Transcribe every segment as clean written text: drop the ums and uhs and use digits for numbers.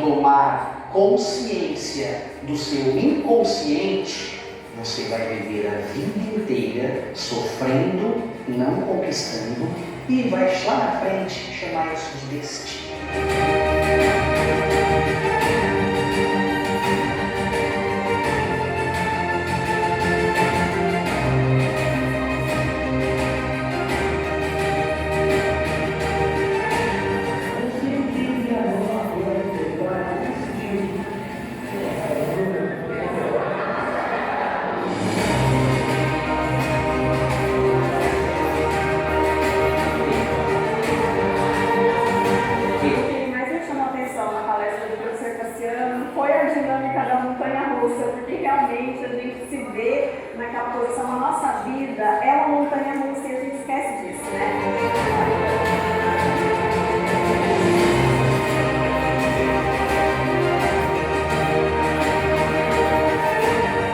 tomar consciência do seu inconsciente, você vai viver a vida inteira sofrendo, não conquistando, e vai lá na frente chamar isso de destino. Porque realmente a gente se vê naquela posição, a nossa vida é uma montanha russa e a gente esquece disso, né?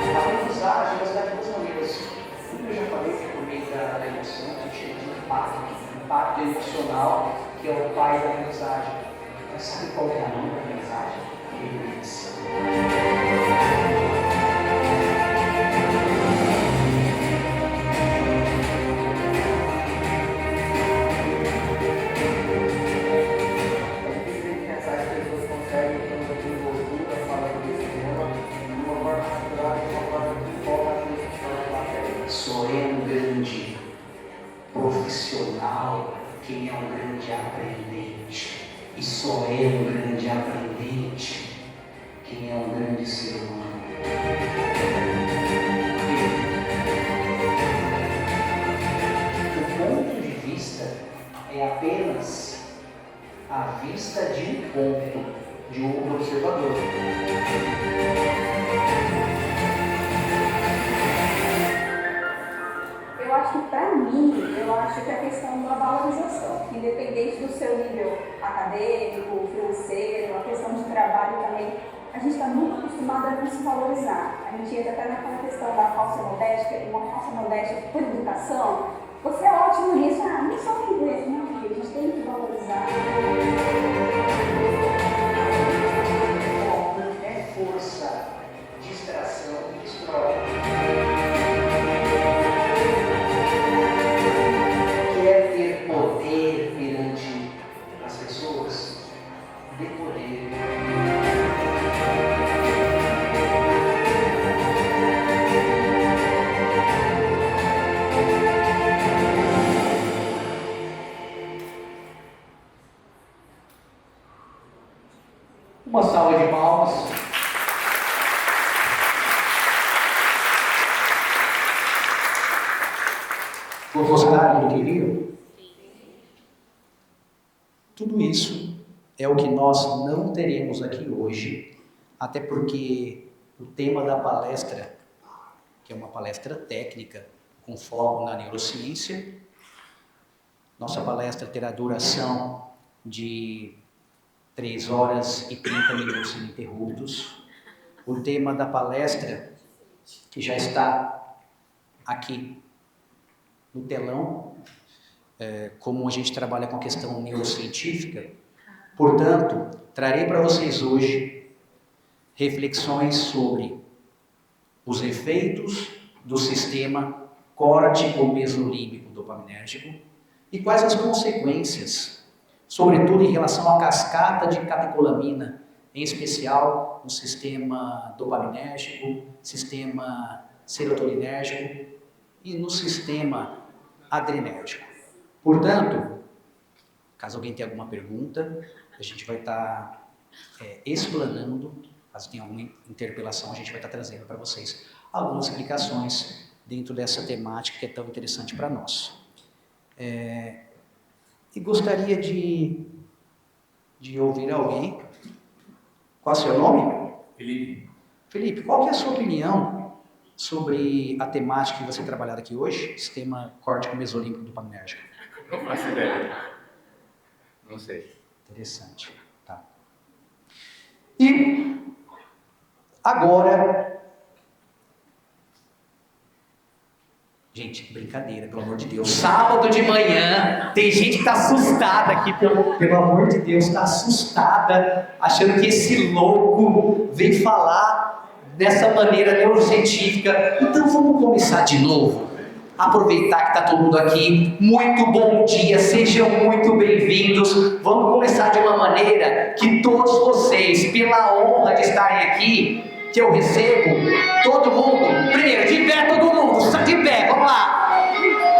A aprendizagem das duas maneiras. Como eu já falei, por meio da emoção, a gente chama de impacto emocional, que é o pai da aprendizagem. Mas sabe qual é a mãe da aprendizagem? Evidência. Só é um grande profissional quem é um grande aprendente. E só é um grande aprendente quem é um grande ser humano. O ponto de vista é apenas a vista de um ponto, de um observador. Eu acho que, para mim, que a questão da valorização, independente do seu nível acadêmico, financeiro, a questão de trabalho também, a gente está muito acostumado a não se valorizar. A gente entra até naquela questão da falsa modéstia, uma falsa modéstia por educação. Você é ótimo nisso, não só inglês, meu filho, a gente tem que valorizar. Foco é força, distração destrói. Quer ter poder perante as pessoas? Dê poder. Uma salva de palmas. Gostaram do que viram? Tudo isso é o que nós não teremos aqui hoje, até porque o tema da palestra, que é uma palestra técnica com foco na neurociência, nossa palestra terá duração de 3 horas e 30 minutos ininterruptos. O tema da palestra, que já está aqui no telão, como a gente trabalha com a questão neurocientífica, portanto, trarei para vocês hoje reflexões sobre os efeitos do sistema córtico-mesolímbico dopaminérgico e quais as consequências, sobretudo em relação à cascata de catecolamina, em especial no sistema dopaminérgico, sistema serotoninérgico e no sistema adrenérgico. Portanto, caso alguém tenha alguma pergunta, a gente vai estar explanando, caso tenha alguma interpelação, a gente vai estar trazendo para vocês algumas explicações dentro dessa temática que é tão interessante para nós. E gostaria de ouvir alguém. Qual é o seu nome? Felipe. Felipe, qual que é a sua opinião sobre a temática que você trabalhar aqui hoje, sistema córtico-mesolímbico dopaminérgico? Não faço ideia. Não sei. Interessante. Tá. E agora, Gente, brincadeira, pelo amor de Deus. Sábado de manhã, tem gente que está assustada aqui, pelo amor de Deus, está assustada, achando que esse louco vem falar dessa maneira neurocientífica. Então vamos começar de novo. Aproveitar que está todo mundo aqui. Muito bom dia, sejam muito bem-vindos. Vamos começar de uma maneira que todos vocês, pela honra de estarem aqui, que eu recebo, todo mundo, primeiro, de pé todo mundo, de pé,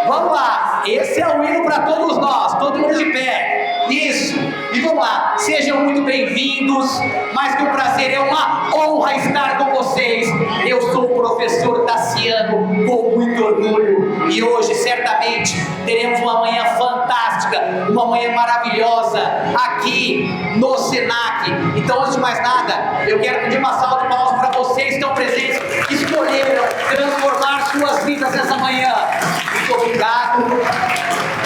vamos lá, esse é o hino para todos nós, todo mundo de pé, isso, e vamos lá, sejam muito bem-vindos, mais que um prazer, é uma honra estar com vocês. Eu sou o professor Tassiano, com muito orgulho, e hoje certamente teremos uma manhã fantástica, uma manhã maravilhosa aqui no Senac. Então, antes de mais nada, eu quero pedir uma salva de palmas para vocês que estão presentes, que escolheram transformar suas vidas nessa manhã. Muito obrigado.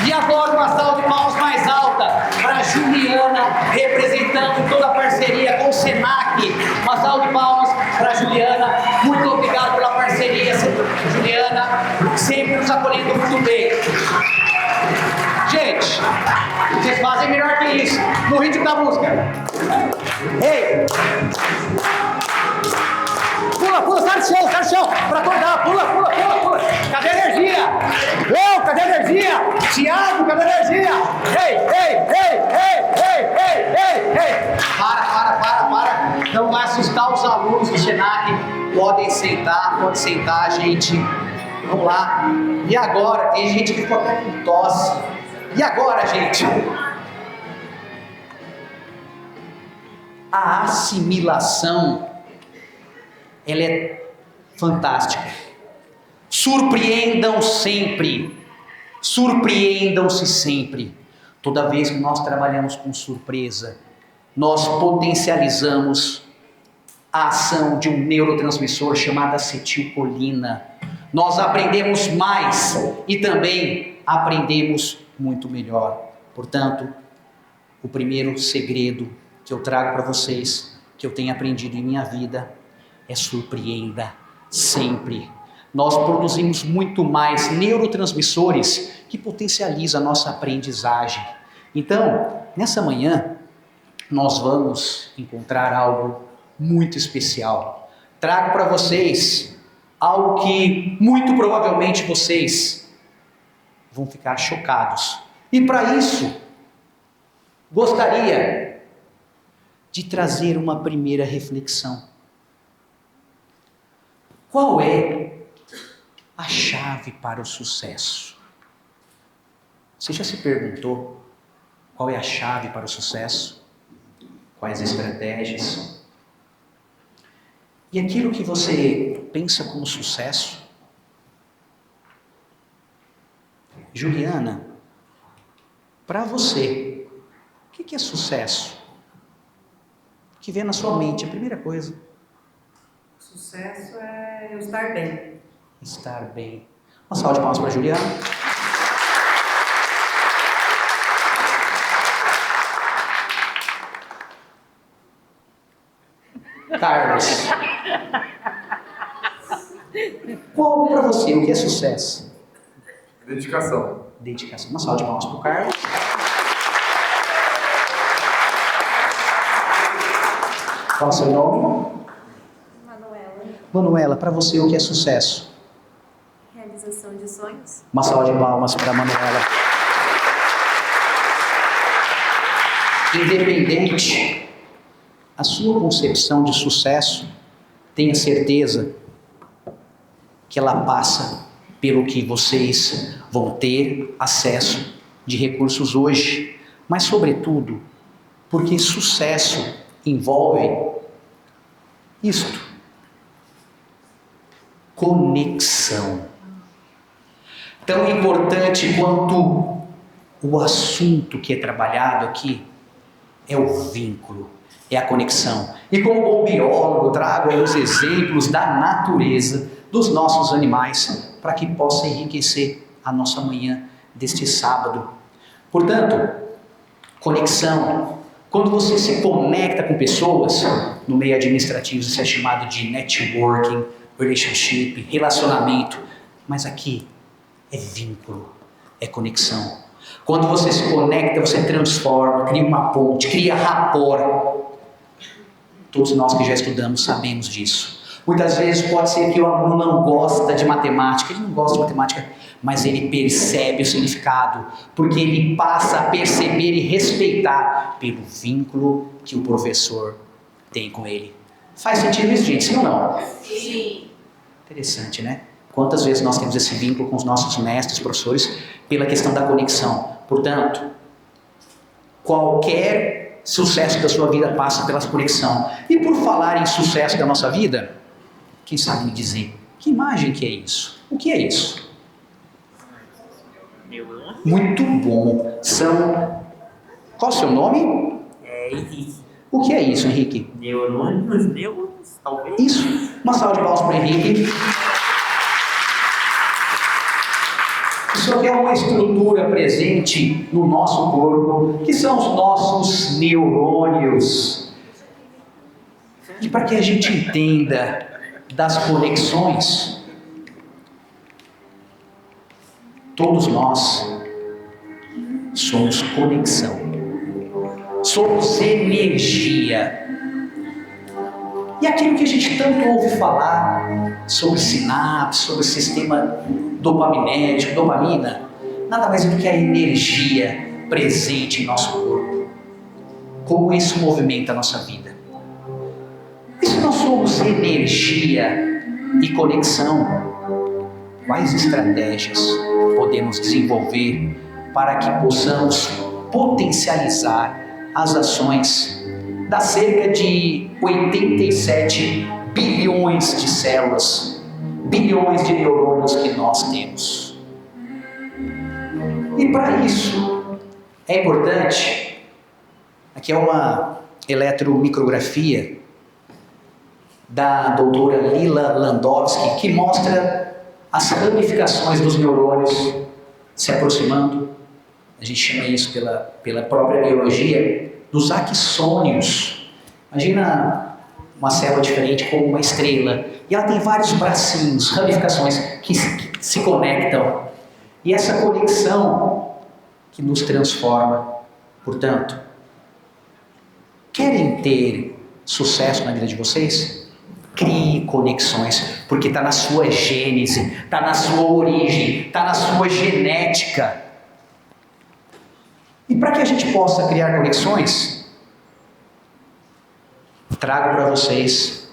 E agora uma salva de palmas mais alta para a Juliana, representando toda a parceria com o Senac. Uma salva de palmas para a Juliana. Muito obrigado pela parceria, Juliana, sempre nos acolhendo muito bem. Gente, vocês fazem melhor que isso, no ritmo da música. Ei! Pula, sai do chão, para acordar, pula. Cadê a energia? Cadê a energia? Tiago, cadê a energia? Ei! Para. Não vai assustar os alunos do Senac. Pode sentar, gente. Vamos lá. E agora? Tem gente que ficou até com tosse. E agora, gente? A assimilação, ela é fantástica. Surpreendam-se sempre. Toda vez que nós trabalhamos com surpresa, nós potencializamos a ação de um neurotransmissor chamado acetilcolina. Nós aprendemos mais e também aprendemos muito melhor. Portanto, o primeiro segredo que eu trago para vocês, que eu tenho aprendido em minha vida, é surpreenda sempre. Nós produzimos muito mais neurotransmissores que potencializam a nossa aprendizagem. Então, nessa manhã, nós vamos encontrar algo muito especial. Trago para vocês algo que muito provavelmente vocês vão ficar chocados. E para isso, gostaria de trazer uma primeira reflexão. Qual é a chave para o sucesso? Você já se perguntou qual é a chave para o sucesso? Quais estratégias? E aquilo que você pensa como sucesso? Juliana, para você, o que é sucesso? O que vem na sua mente, a primeira coisa? Sucesso é eu estar bem. Estar bem. Uma salva de palmas para a Juliana. Carlos. Qual para você, o que é sucesso? Dedicação. Uma salva de palmas para o Carlos. Qual é o seu nome? Manuela, para você o que é sucesso? Realização de sonhos. Uma salva de palmas para a Manuela. Independente a sua concepção de sucesso, tenha certeza que ela passa pelo que vocês vão ter acesso de recursos hoje, mas sobretudo porque sucesso envolve isto: conexão. Tão importante quanto o assunto que é trabalhado aqui é o vínculo, é a conexão. E como bom biólogo, trago aí os exemplos da natureza, dos nossos animais, para que possa enriquecer a nossa manhã deste sábado. Portanto, conexão. Quando você se conecta com pessoas, no meio administrativo isso é chamado de networking, relationship, relacionamento. Mas aqui, É vínculo, é conexão. Quando você se conecta, você transforma, cria uma ponte, cria rapport. Todos nós que já estudamos sabemos disso. Muitas vezes pode ser que o aluno não gosta de matemática, ele não gosta de matemática, mas ele percebe o significado, porque ele passa a perceber e respeitar pelo vínculo que o professor tem com ele. Faz sentido isso, gente? Sim ou não? Sim. Interessante, né? Quantas vezes nós temos esse vínculo com os nossos mestres, professores, pela questão da conexão. Portanto, qualquer sucesso da sua vida passa pela conexão. E por falar em sucesso da nossa vida, quem sabe me dizer, que imagem que é isso? O que é isso? Muito bom. Qual o seu nome? Henrique. O que é isso, Henrique? Neurônios, talvez. Isso. Uma salva de palmas para o Henrique. Isso aqui é uma estrutura presente no nosso corpo, que são os nossos neurônios. E para que a gente entenda das conexões, todos nós somos conexão, somos energia. E aquilo que a gente tanto ouve falar sobre sinapse, sobre o sistema dopaminérgico, dopamina, nada mais é do que a energia presente em nosso corpo. Como isso movimenta a nossa vida. E se nós somos energia e conexão, quais estratégias podemos desenvolver para que possamos potencializar as ações das cerca de 87 bilhões de células, bilhões de neurônios que nós temos? E para isso é importante, aqui é uma eletromicrografia da doutora Lila Landowski, que mostra as ramificações dos neurônios se aproximando. A gente chama isso pela própria biologia dos axônios. Imagina uma célula diferente como uma estrela, e ela tem vários bracinhos, ramificações que se conectam, e essa conexão que nos transforma. Portanto, querem ter sucesso na vida de vocês? Crie conexões, porque está na sua gênese, está na sua origem, está na sua genética. E para que a gente possa criar conexões, trago para vocês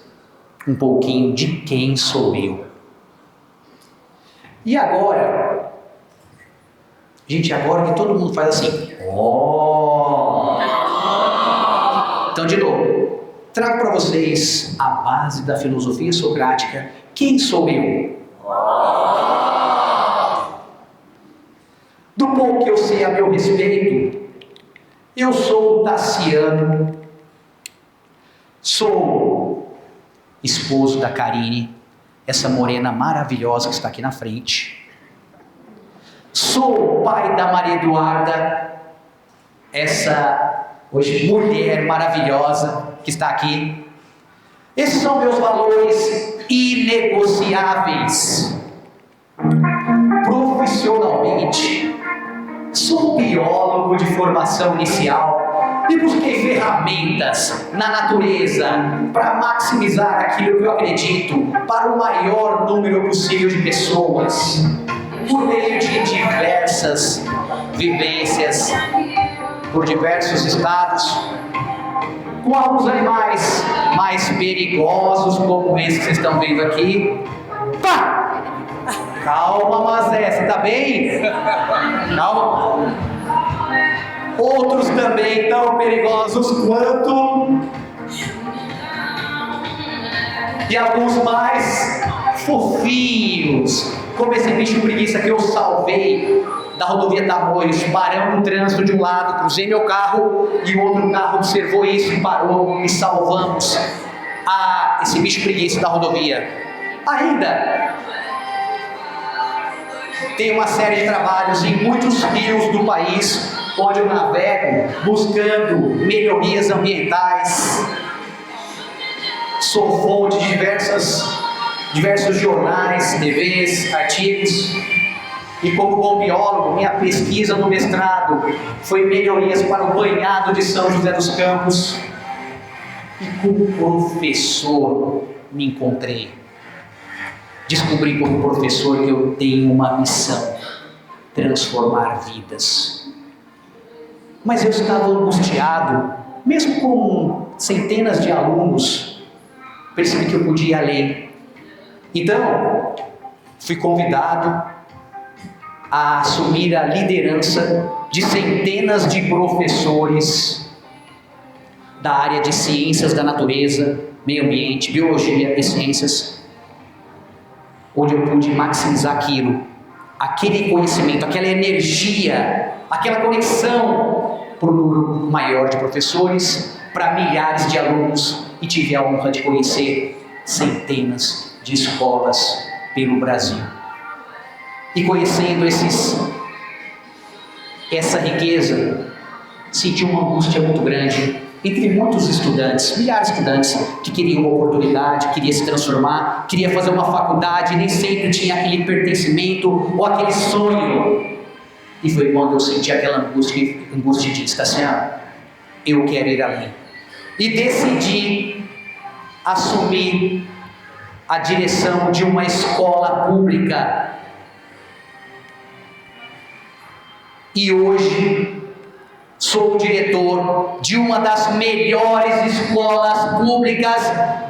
um pouquinho de quem sou eu. E agora, gente, agora que todo mundo faz assim, ó. Então, de novo, trago para vocês a base da filosofia socrática. Quem sou eu? Do pouco que eu sei a meu respeito, eu sou Tassiano, sou esposo da Karine, essa morena maravilhosa que está aqui na frente. Sou pai da Maria Eduarda, essa hoje mulher maravilhosa que está aqui. Esses são meus valores inegociáveis. Profissionalmente, sou biólogo de formação inicial e busquei ferramentas na natureza para maximizar aquilo que eu acredito para o maior número possível de pessoas, por meio de diversas vivências, por diversos estados, com alguns animais mais perigosos, como esse que vocês estão vendo aqui. Pá! Calma, Mazé, você tá bem? Calma. Outros também tão perigosos quanto. E alguns mais fofinhos, como esse bicho preguiça que eu salvei da rodovia Tamoios, parando no trânsito de um lado, cruzei meu carro e o outro carro observou isso e parou e salvamos esse bicho preguiça da rodovia. Ainda tem uma série de trabalhos em muitos rios do país, onde eu navego buscando melhorias ambientais. Sou fonte de diversos jornais, TVs, artigos. E como bom biólogo, minha pesquisa no mestrado foi melhorias para o banhado de São José dos Campos. E como professor me encontrei. Descobri como professor que eu tenho uma missão: transformar vidas. Mas eu estava angustiado, mesmo com centenas de alunos, percebi que eu podia ir além. Então, fui convidado a assumir a liderança de centenas de professores da área de ciências da natureza, meio ambiente, biologia e ciências, onde eu pude maximizar aquele conhecimento, aquela energia, aquela conexão para um número maior de professores, para milhares de alunos, e tive a honra de conhecer centenas de escolas pelo Brasil. E conhecendo essa riqueza, senti uma angústia muito grande entre muitos estudantes, milhares de estudantes que queriam uma oportunidade, queriam se transformar, queriam fazer uma faculdade e nem sempre tinha aquele pertencimento ou aquele sonho. E foi quando eu senti aquela angústia e disse: Cassiano, eu quero ir além. E decidi assumir a direção de uma escola pública. E hoje sou o diretor de uma das melhores escolas públicas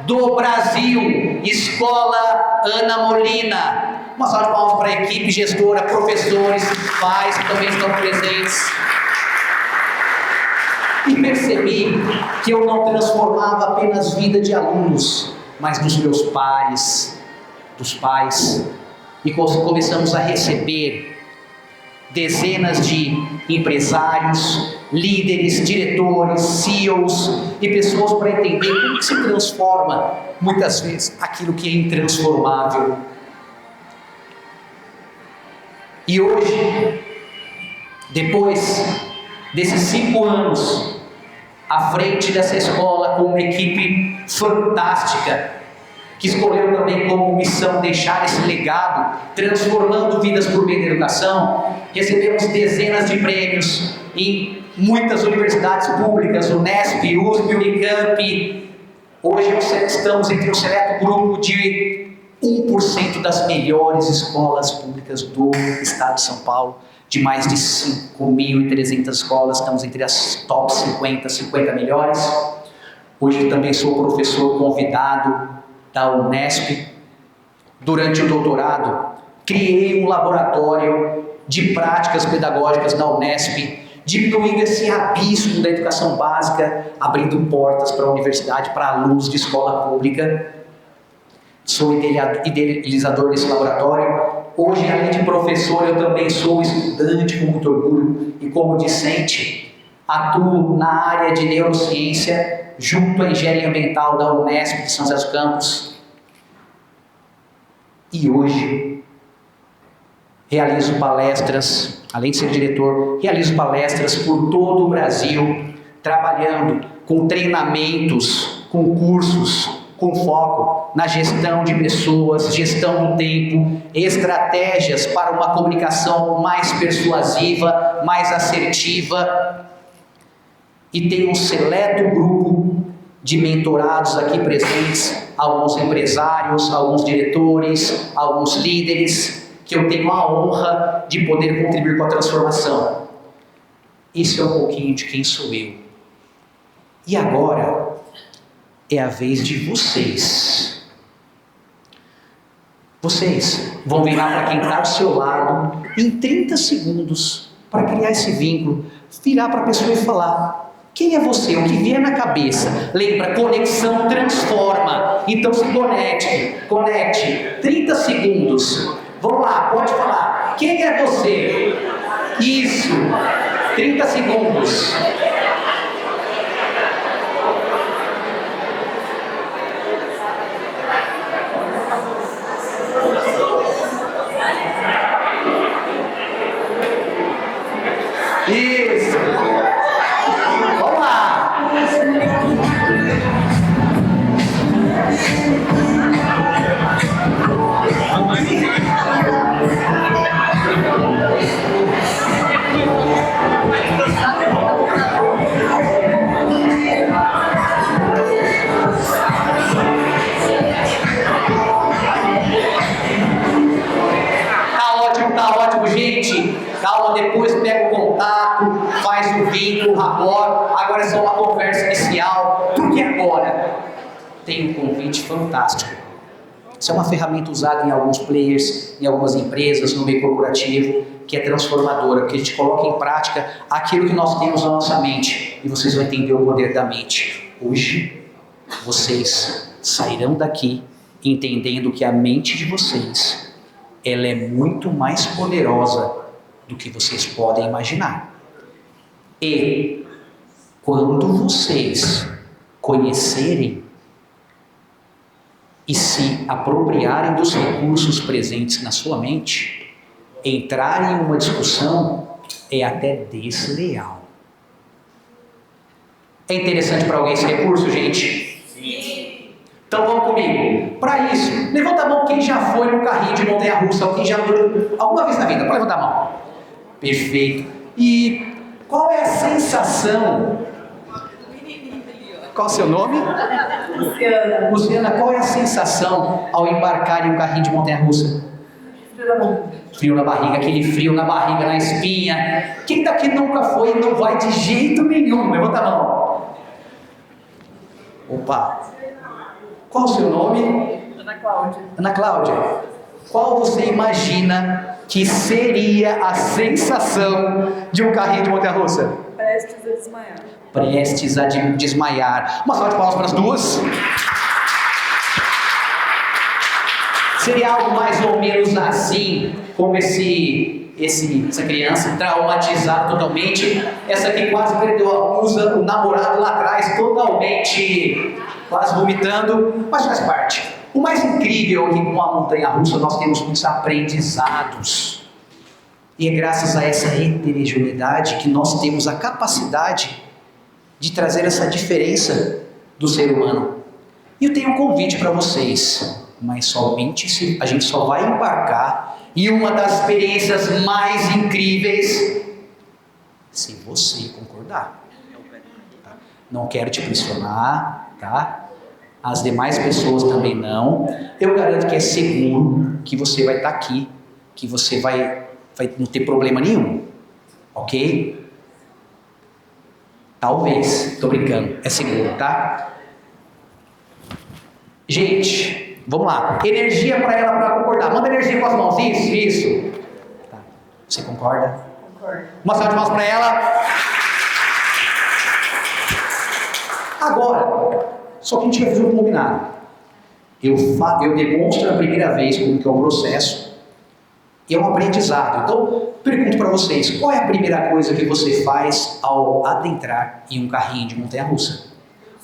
do Brasil, Escola Ana Molina. Uma salva de palmas para a equipe gestora, professores, pais que também estão presentes. E percebi que eu não transformava apenas vida de alunos, mas dos meus pares, dos pais. E começamos a receber dezenas de empresários, líderes, diretores, CEOs e pessoas para entender como que se transforma, muitas vezes, aquilo que é intransformável. E hoje, depois desses 5 anos, à frente dessa escola, com uma equipe fantástica, que escolheu também como missão deixar esse legado, transformando vidas por meio da educação, recebemos dezenas de prêmios em muitas universidades públicas, Unesp, USP, Unicamp. Hoje estamos entre um seleto grupo de 1% das melhores escolas públicas do estado de São Paulo, de mais de 5.300 escolas, estamos entre as top 50 melhores. Hoje também sou professor convidado da Unesp. Durante o doutorado, criei um laboratório de práticas pedagógicas da Unesp, diminuindo esse abismo da educação básica, abrindo portas para a universidade, para alunos de escola pública. Sou idealizador desse laboratório. Hoje, além de professor, eu também sou estudante com muito orgulho e como discente. Atuo na área de neurociência, junto à engenharia ambiental da Unesp de São José dos Campos. E hoje realizo palestras, além de ser diretor, realizo palestras por todo o Brasil, trabalhando com treinamentos, com cursos, com foco na gestão de pessoas, gestão do tempo, estratégias para uma comunicação mais persuasiva, mais assertiva. E tem um seleto grupo de mentorados aqui presentes, alguns empresários, alguns diretores, alguns líderes, que eu tenho a honra de poder contribuir com a transformação. Isso é um pouquinho de quem sou eu. E agora é a vez de vocês. Vocês vão virar para quem está ao seu lado em 30 segundos para criar esse vínculo, virar para a pessoa e falar: quem é você? O que vier na cabeça. Lembra, conexão transforma. Então se conecte. 30 segundos. Vamos lá, pode falar. Quem é você? Isso. 30 segundos. Isso. Vamos lá. tem um convite fantástico. Isso é uma ferramenta usada em alguns players, em algumas empresas, no meio corporativo, que é transformadora, que a gente coloca em prática aquilo que nós temos na nossa mente. E vocês vão entender o poder da mente. Hoje, vocês sairão daqui entendendo que a mente de vocês, ela é muito mais poderosa do que vocês podem imaginar. E quando vocês conhecerem e se apropriarem dos recursos presentes na sua mente, entrar em uma discussão é até desleal. É interessante para alguém esse recurso, gente? Sim. Então vamos comigo. Para isso, levanta a mão quem já foi no carrinho de montanha-russa, ou quem já foi alguma vez na vida. Pode levantar a mão. Perfeito. E qual é a sensação? Qual é o seu nome? Luciana. Luciana, qual é a sensação ao embarcar em um carrinho de montanha-russa? Frio na barriga, aquele frio na barriga, na espinha. Quem daqui nunca foi e não vai de jeito nenhum? Levanta a mão. Opa. Qual o seu nome? Ana Cláudia. Ana Cláudia. Qual você imagina que seria a sensação de um carrinho de montanha-russa? Prestes a desmaiar. Prestes a desmaiar. Uma salva de palmas para as duas. Seria algo mais ou menos assim, como essa criança traumatizada totalmente, essa que quase perdeu a blusa, o namorado lá atrás, totalmente quase vomitando, mas faz parte. O mais incrível é que com a montanha-russa nós temos muitos aprendizados. E é graças a essa heterogeneidade que nós temos a capacidade de trazer essa diferença do ser humano. E eu tenho um convite para vocês, mas somente se a gente só vai embarcar em uma das experiências mais incríveis se você concordar. Tá? Não quero te pressionar, tá? As demais pessoas também não. Eu garanto que é seguro, que você vai estar aqui, que você vai não ter problema nenhum, ok? Talvez, tô brincando, é seguro, tá? Gente, vamos lá. Energia para ela, para concordar. Manda energia com as mãos, isso. Tá. Você concorda? Concordo. Uma salva de palmas para ela. Agora, só que a gente vai fazer um combinado. Eu demonstro a primeira vez como que é o processo. E é um aprendizado. Então, pergunto para vocês, qual é a primeira coisa que você faz ao adentrar em um carrinho de montanha-russa?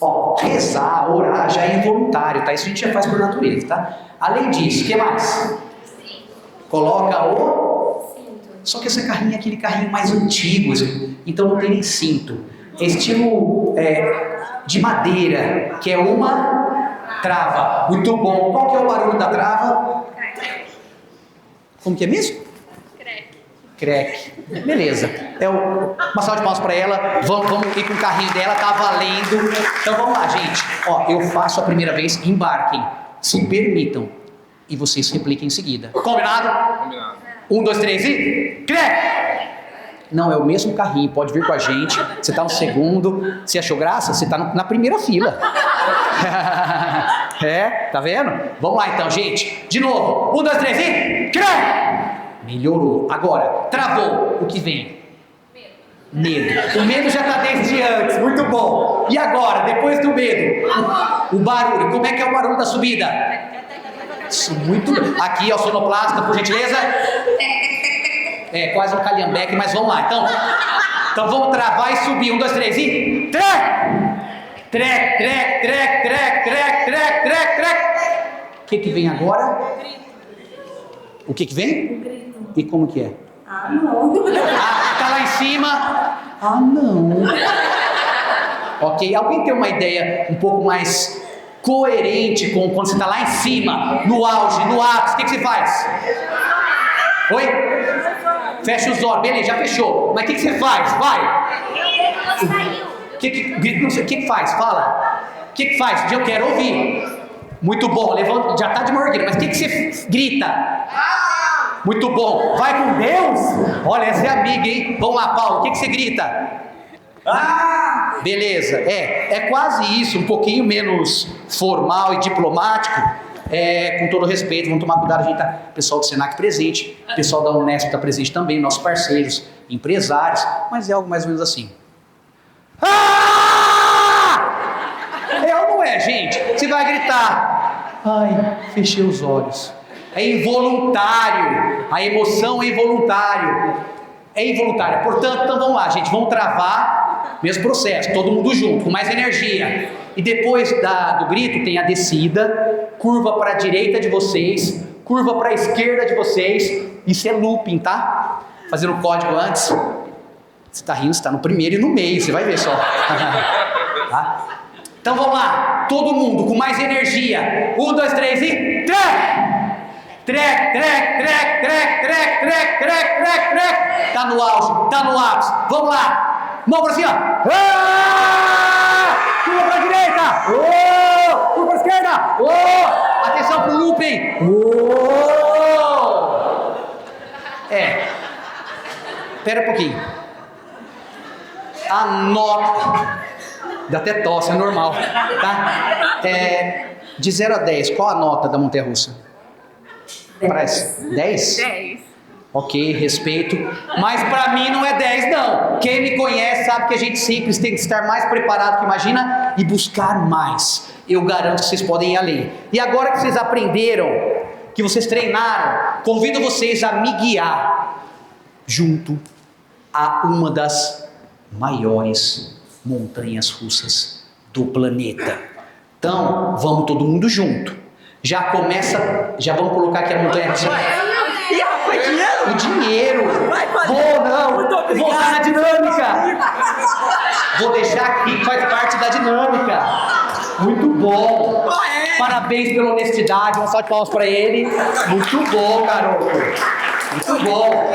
Ó, rezar, orar já é involuntário, tá? Isso a gente já faz por natureza, tá? Além disso, o que mais? Coloca o cinto. Só que esse carrinho é aquele carrinho mais antigo, então não tem nem cinto. É estilo de madeira, que é uma trava. Muito bom. Qual que é o barulho da trava? Como que é mesmo? Crack. Beleza. Uma salva de palmas para ela. Vamos ir com o carrinho dela, tá valendo. Então vamos lá, gente. Ó, eu faço a primeira vez, embarquem. Se permitam. E vocês repliquem em seguida. Combinado? Combinado. 1, 2, 3 e... Crack! Não, é o mesmo carrinho, pode vir com a gente. Você tá no segundo. Você achou graça? Você tá na primeira fila. Tá vendo? Vamos lá então, gente. De novo. 1, 2, 3 e... Crack! Melhorou. Agora, travou. O que vem? Medo. O medo já está desde antes. Muito bom. E agora, depois do medo? O barulho. Como é que é o barulho da subida? Isso, muito bem. Aqui, ó, sonoplasta, por gentileza. É quase um calhambeque, mas vamos lá. Então vamos travar e subir. 1, 2, 3 e... Trec. O que vem agora? O que vem? E como que é? Ah, não. Tá lá em cima. Ah, não. Ok, alguém tem uma ideia um pouco mais coerente com quando você está lá em cima, no auge, no ápice, o que você faz? Oi? Fecha os olhos, beleza, já fechou. Mas o que você faz? Vai. O que faz? Fala. O que faz? Eu quero ouvir. Muito bom, levanta, já está de morgueira, mas o que você grita? Muito bom, vai com Deus? Olha, essa é amiga, hein? Vamos lá, Paulo, o que você grita? Beleza, é quase isso, um pouquinho menos formal e diplomático. Com todo respeito, vamos tomar cuidado, a gente tá, pessoal do Senac presente, pessoal da Unesp está presente também, nossos parceiros, empresários, mas é algo mais ou menos assim. É ou não é, gente? Você vai gritar. Ai, fechei os olhos. É involuntário. A emoção é involuntário. É involuntária. Portanto, então vamos lá, gente. Vamos travar. Mesmo processo. Todo mundo junto, com mais energia. E depois do grito tem a descida. Curva para a direita de vocês. Curva para a esquerda de vocês. Isso é looping, tá? Fazendo o código antes. Você está rindo, você está no primeiro e no meio. Você vai ver só. Tá? Então vamos lá. Todo mundo com mais energia. 1, 2, 3 e... Trek! Trek, trek, trek, trek, trek, trek, trek, trek, trek. Tá no auge, tá no ápice. Vamos lá. Mão pra cima. Curva pra direita. Curva pra esquerda. Atenção pro looping. Espera um pouquinho. Anota. Dá até tosse, é normal. Tá? De 0 a 10, qual a nota da montanha-russa? 10. 10? 10. Ok, respeito. Mas pra mim não é 10 não. Quem me conhece sabe que a gente sempre tem que estar mais preparado que imagina e buscar mais. Eu garanto que vocês podem ir além. E agora que vocês aprenderam, que vocês treinaram, convido vocês a me guiar junto a uma das maiores montanhas russas do planeta. Então, vamos todo mundo junto. Já vamos colocar aqui a montanha russa. Foi dinheiro? O dinheiro. Muito obrigado. Vou usar na dinâmica. Vou deixar aqui que faz parte da dinâmica. Muito bom. Parabéns pela honestidade. Uma salva de palmas para ele. Muito bom, garoto. Muito bom.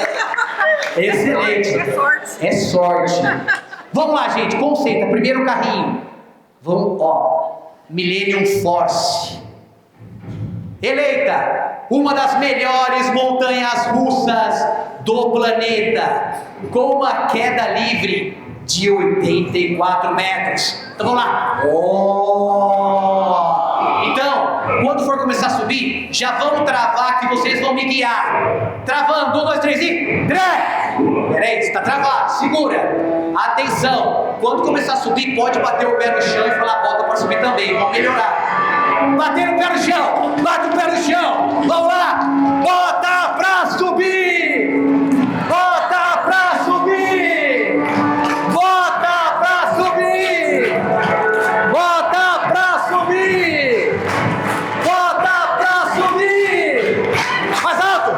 Excelente. É sorte. Vamos lá, gente. Concentra. Primeiro carrinho. Vamos, Millennium Force. Eleita uma das melhores montanhas russas do planeta, com uma queda livre de 84 metros. Então vamos lá. Então, quando for começar a subir, já vamos travar que vocês vão me guiar. Travando, 1, 2, 3 e... Peraí, está travado, segura. Atenção, quando começar a subir, pode bater o pé no chão e falar bota para subir também, vamos melhorar. Bater o pé no chão, bate o pé no chão, vamos lá, bota pra subir, bota pra subir, bota pra subir, bota pra subir, bota pra subir, mais alto,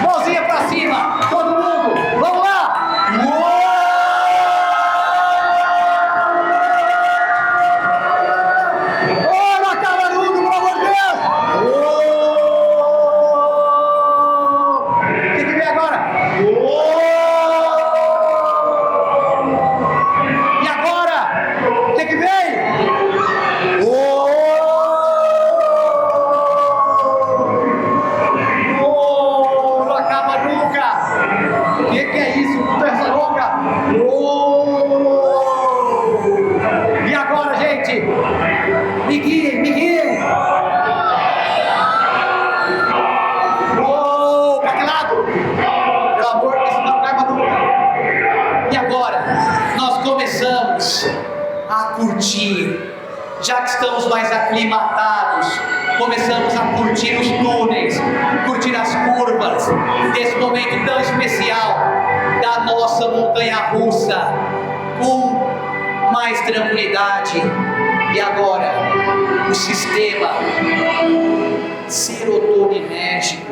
mãozinha pra cima, todo mundo, vamos lá. Já que estamos mais aclimatados, começamos a curtir os túneis, curtir as curvas desse momento tão especial da nossa montanha russa, com mais tranquilidade. E agora, o sistema serotoninérgico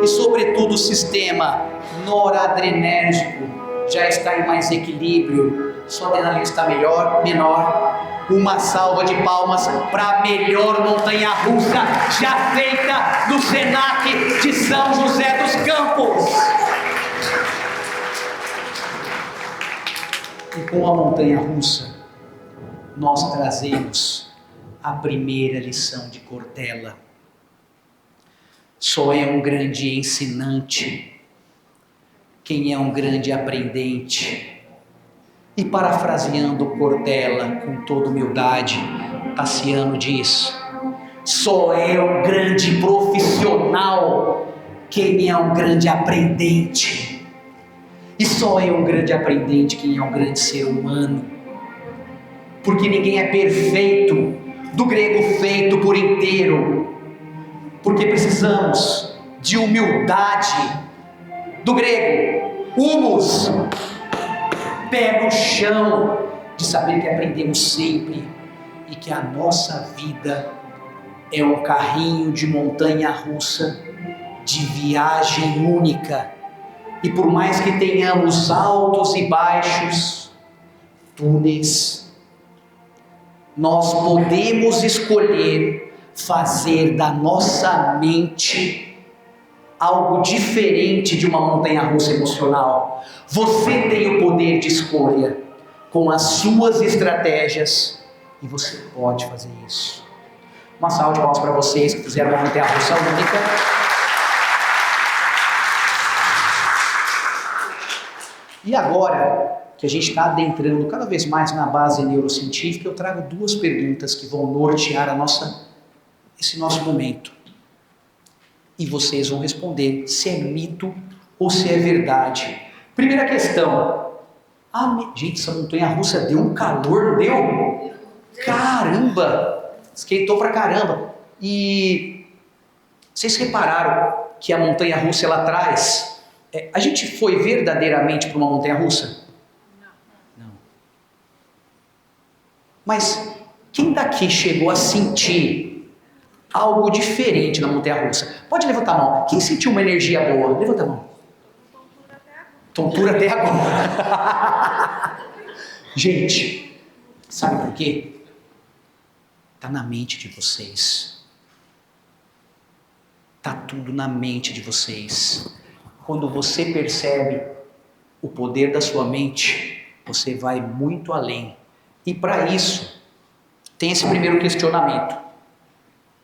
e sobretudo o sistema noradrenérgico já está em mais equilíbrio, sua adrenalina está menor. Uma salva de palmas para a melhor montanha russa já feita no Senac de São José dos Campos. E com a montanha russa, nós trazemos a primeira lição de Cortella. Só é um grande ensinante quem é um grande aprendente. E parafraseando Cortella com toda humildade, Tassiano diz: só é um grande profissional quem é um grande aprendente. E só é um grande aprendente quem é um grande ser humano. Porque ninguém é perfeito, do grego feito por inteiro. Porque precisamos de humildade, do grego humus, pé no chão, de saber que aprendemos sempre e que a nossa vida é um carrinho de montanha-russa, de viagem única. E por mais que tenhamos altos e baixos, túneis, nós podemos escolher fazer da nossa mente algo diferente de uma montanha-russa emocional. Você tem o poder de escolha com as suas estratégias e você pode fazer isso. Uma salva de palmas para vocês que fizeram uma montanha-russa única. E agora que a gente está adentrando cada vez mais na base neurocientífica, eu trago duas perguntas que vão nortear esse nosso momento. E vocês vão responder se é mito ou se é verdade. Primeira questão. Gente, essa montanha-russa deu um calor, não deu? Caramba! Esquentou pra caramba. E vocês repararam que a montanha-russa ela traz... a gente foi verdadeiramente para uma montanha-russa? Não. Mas quem daqui chegou a sentir algo diferente na montanha-russa? Pode levantar a mão. Quem sentiu uma energia boa? Levanta a mão. Tontura até agora. Gente, sabe por quê? Está na mente de vocês. Está tudo na mente de vocês. Quando você percebe o poder da sua mente, você vai muito além. E para isso, tem esse primeiro questionamento.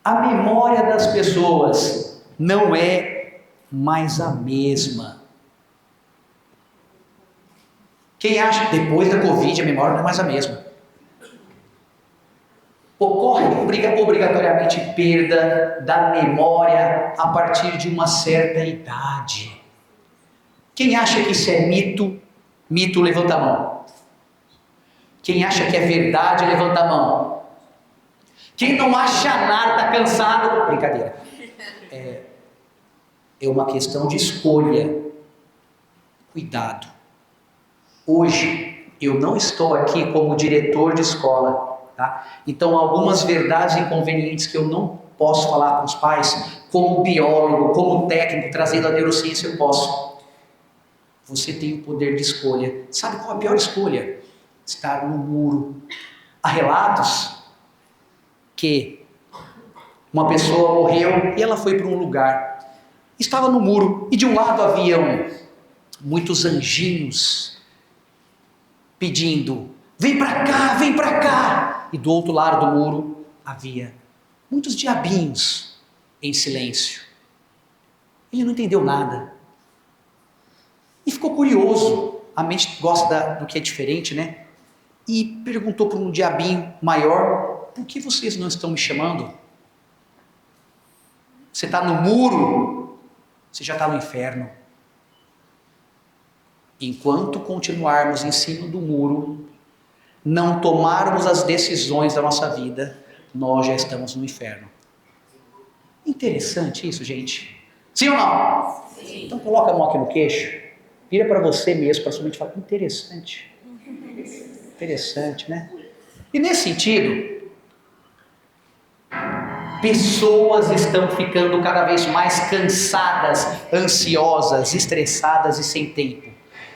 A memória das pessoas não é mais a mesma. Quem acha que depois da Covid a memória não é mais a mesma? Ocorre obrigatoriamente perda da memória a partir de uma certa idade. Quem acha que isso é mito? Mito, levanta a mão. Quem acha que é verdade, levanta a mão. Quem não acha nada, está cansado. Brincadeira. É uma questão de escolha. Cuidado. Hoje, eu não estou aqui como diretor de escola. Tá? Então, algumas verdades inconvenientes que eu não posso falar com os pais, como biólogo, como técnico, trazendo a neurociência, eu posso. Você tem o poder de escolha. Sabe qual é a pior escolha? Estar no muro. Há relatos que uma pessoa morreu e ela foi para um lugar. Estava no muro e de um lado haviam muitos anjinhos pedindo: vem para cá, vem para cá. E do outro lado do muro havia muitos diabinhos em silêncio. Ele não entendeu nada. E ficou curioso, a mente gosta do que é diferente, né? E perguntou para um diabinho maior: por que vocês não estão me chamando? Você está no muro, você já está no inferno. Enquanto continuarmos em cima do muro, não tomarmos as decisões da nossa vida, nós já estamos no inferno. Interessante isso, gente. Sim ou não? Sim. Então coloca a mão aqui no queixo. Vira para você mesmo, para sua mente e fala: interessante. Interessante, né? E nesse sentido, pessoas estão ficando cada vez mais cansadas, ansiosas, estressadas e sem tempo.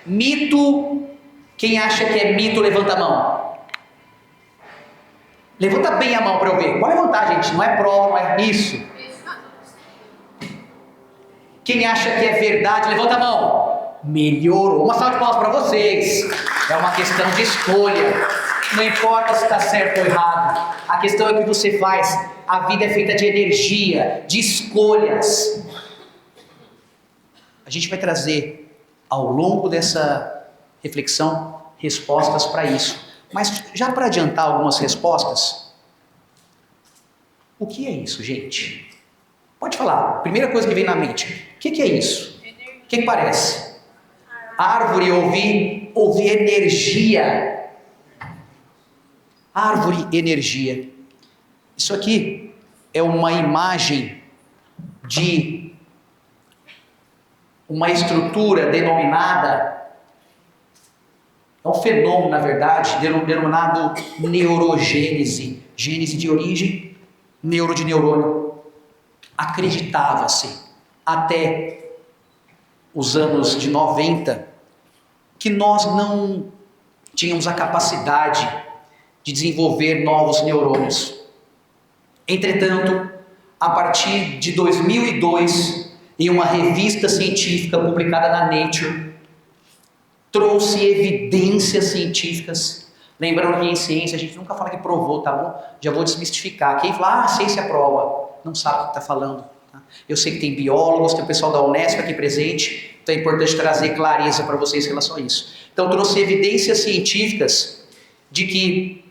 Mito. Quem acha que é mito, levanta a mão. Levanta bem a mão para eu ver. Pode levantar, gente. Não é prova, não é isso. Quem acha que é verdade, levanta a mão. Melhorou. Uma salva de palmas para vocês. É uma questão de escolha. Não importa se está certo ou errado. A questão é o que você faz. A vida é feita de energia, de escolhas. A gente vai trazer ao longo dessa reflexão, respostas para isso. Mas já para adiantar algumas respostas, o que é isso, gente? Pode falar, primeira coisa que vem na mente, o que é isso? O que parece? Árvore, ouvi energia. Árvore, energia. Isso aqui é uma imagem de uma estrutura denominada, é um fenômeno, na verdade, denominado neurogênese. Gênese de origem, neuro de neurônio. Acreditava-se, até os anos de 90, que nós não tínhamos a capacidade de desenvolver novos neurônios. Entretanto, a partir de 2002, em uma revista científica publicada na Nature, trouxe evidências científicas. Lembrando que em ciência a gente nunca fala que provou, tá bom? Já vou desmistificar. Quem fala, a ciência prova, não sabe o que está falando. Tá? Eu sei que tem biólogos, tem o pessoal da Unesp aqui presente, então é importante trazer clareza para vocês em relação a isso. Então trouxe evidências científicas de que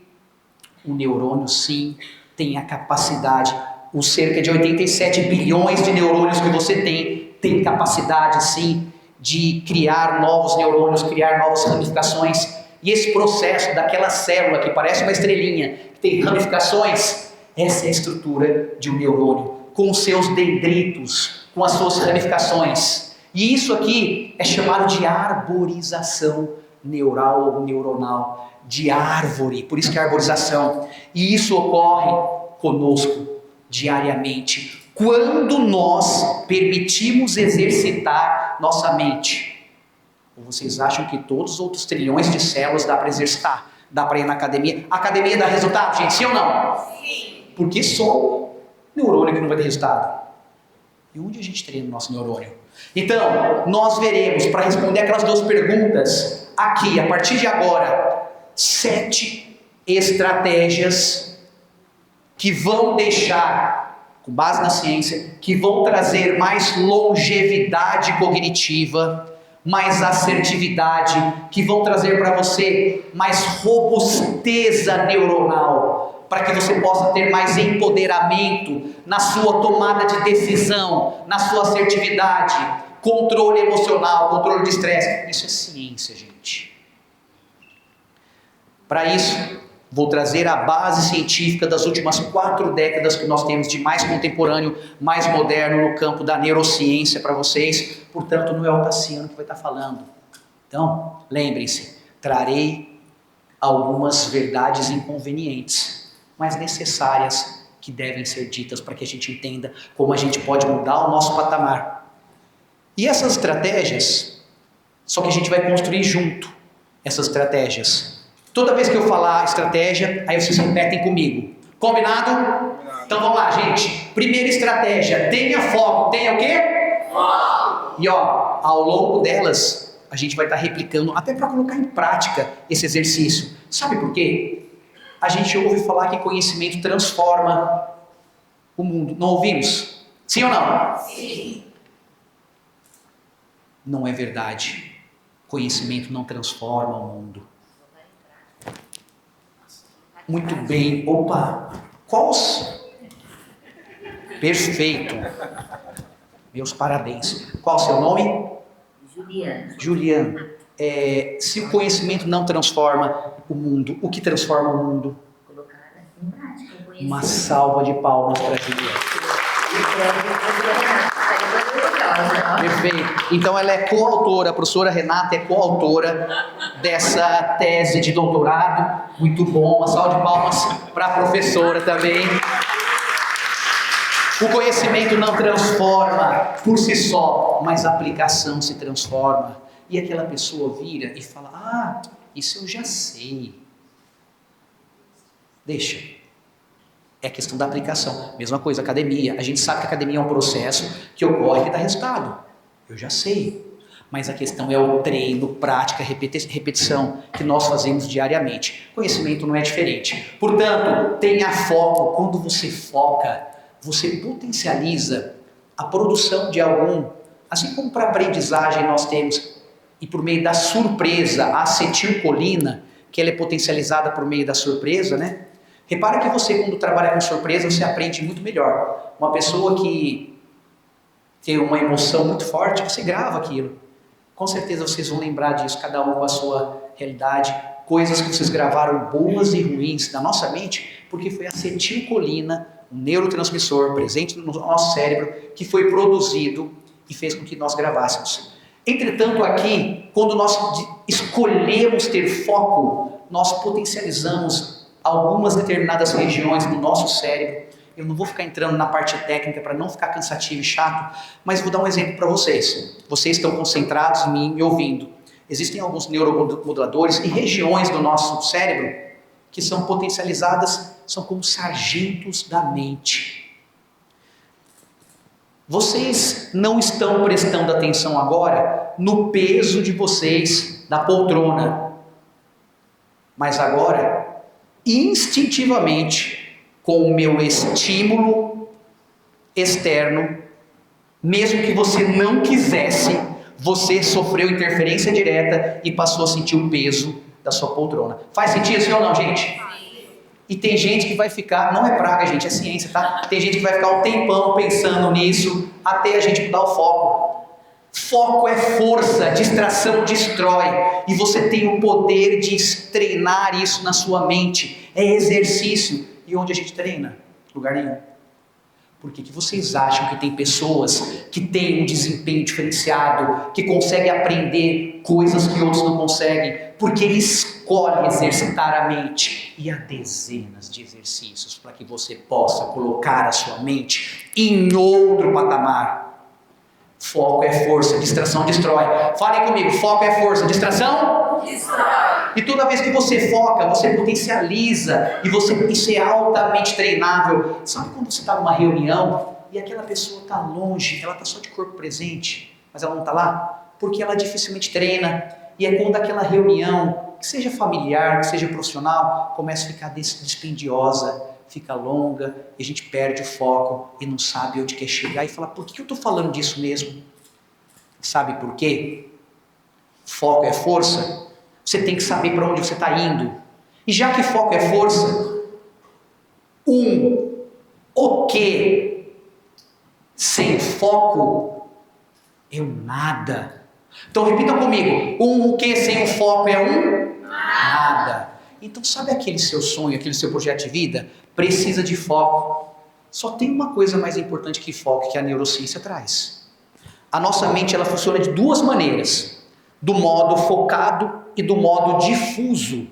o neurônio sim tem a capacidade, os cerca de 87 bilhões de neurônios que você tem capacidade sim de criar novos neurônios, criar novas ramificações. E esse processo daquela célula que parece uma estrelinha, que tem ramificações, essa é a estrutura de um neurônio, com os seus dendritos, com as suas ramificações. E isso aqui é chamado de arborização neural ou neuronal, de árvore, por isso que é arborização. E isso ocorre conosco diariamente, quando nós permitimos exercitar nossa mente. Ou vocês acham que todos os outros trilhões de células dá para exercitar? Dá para ir na academia? A academia dá resultado, gente? Sim ou não? Sim. Porque só o neurônio que não vai ter resultado. E onde a gente treina o nosso neurônio? Então, nós veremos, para responder aquelas duas perguntas, aqui, a partir de agora, 7 estratégias que vão deixar, com base na ciência, que vão trazer mais longevidade cognitiva, mais assertividade, que vão trazer para você mais robusteza neuronal, para que você possa ter mais empoderamento na sua tomada de decisão, na sua assertividade, controle emocional, controle de estresse. Isso é ciência, gente. Para isso, vou trazer a base científica das últimas 4 décadas que nós temos de mais contemporâneo, mais moderno no campo da neurociência para vocês. Portanto, não é o Tassiano que vai estar falando. Então, lembrem-se, trarei algumas verdades inconvenientes, mas necessárias, que devem ser ditas para que a gente entenda como a gente pode mudar o nosso patamar. E essas estratégias, só que a gente vai construir junto essas estratégias. Toda vez que eu falar estratégia, aí vocês repetem comigo. Combinado? Então vamos lá, gente. Primeira estratégia, tenha foco. Tenha o quê? Foco. E ó, ao longo delas, a gente vai estar replicando, até para colocar em prática esse exercício. Sabe por quê? A gente ouve falar que conhecimento transforma o mundo. Não ouvimos? Sim ou não? Sim. Não é verdade. Conhecimento não transforma o mundo. Muito bem. Opa! Perfeito. Meus parabéns. Qual o seu nome? Juliana. Juliana. Se o conhecimento não transforma o mundo, o que transforma o mundo? Colocar assim em prática o conhecimento. Uma salva de palmas para a Juliana. Perfeito. Então ela é coautora, a professora Renata é coautora dessa tese de doutorado. Muito bom, uma salva de palmas para a professora também. O conhecimento não transforma por si só, mas a aplicação se transforma. E aquela pessoa vira e fala, isso eu já sei. Deixa. É questão da aplicação. Mesma coisa, academia. A gente sabe que a academia é um processo que ocorre e dá resultado. Eu já sei. Mas a questão é o treino, prática, repetição que nós fazemos diariamente. Conhecimento não é diferente. Portanto, tenha foco. Quando você foca, você potencializa a produção de algum, assim como para aprendizagem nós temos e por meio da surpresa, a acetilcolina, que ela é potencializada por meio da surpresa, né? Repara que você, quando trabalha com surpresa, você aprende muito melhor. Uma pessoa que tem uma emoção muito forte, você grava aquilo. Com certeza vocês vão lembrar disso, cada um com a sua realidade, coisas que vocês gravaram boas e ruins na nossa mente, porque foi a acetilcolina, um neurotransmissor presente no nosso cérebro, que foi produzido e fez com que nós gravássemos. Entretanto, aqui, quando nós escolhemos ter foco, nós potencializamos algumas determinadas regiões do nosso cérebro. Eu não vou ficar entrando na parte técnica para não ficar cansativo e chato, mas vou dar um exemplo para vocês. Vocês estão concentrados em mim, me ouvindo. Existem alguns neuromoduladores e regiões do nosso cérebro que são potencializadas, são como sargentos da mente. Vocês não estão prestando atenção agora no peso de vocês na poltrona, mas agora, instintivamente, com o meu estímulo externo, mesmo que você não quisesse, você sofreu interferência direta e passou a sentir o peso da sua poltrona. Faz sentido sim ou não, gente? E tem gente que vai ficar, não é praga, gente, é ciência, tá? Tem gente que vai ficar um tempão pensando nisso até a gente mudar o foco. Foco é força, distração destrói. E você tem o poder de treinar isso na sua mente. É exercício. E onde a gente treina? Lugar nenhum. Por que vocês acham que tem pessoas que têm um desempenho diferenciado, que conseguem aprender coisas que outros não conseguem? Porque ele escolhe exercitar a mente. E há dezenas de exercícios para que você possa colocar a sua mente em outro patamar. Foco é força, distração destrói. Falem comigo, foco é força, distração? Destrói. E toda vez que você foca, você potencializa e isso é altamente treinável. Sabe quando você está numa reunião e aquela pessoa está longe, ela está só de corpo presente, mas ela não está lá? Porque ela dificilmente treina. E é quando aquela reunião, que seja familiar, que seja profissional, começa a ficar dispendiosa, fica longa, e a gente perde o foco e não sabe onde quer chegar e fala, por que eu estou falando disso mesmo? Sabe por quê? Foco é força. Você tem que saber para onde você está indo. E já que foco é força, o que sem foco é um nada. Então repitam comigo, o que sem o foco é um nada. Então sabe aquele seu sonho, aquele seu projeto de vida? Precisa de foco. Só tem uma coisa mais importante que foco, que a neurociência traz. A nossa mente ela funciona de duas maneiras. Do modo focado e do modo difuso.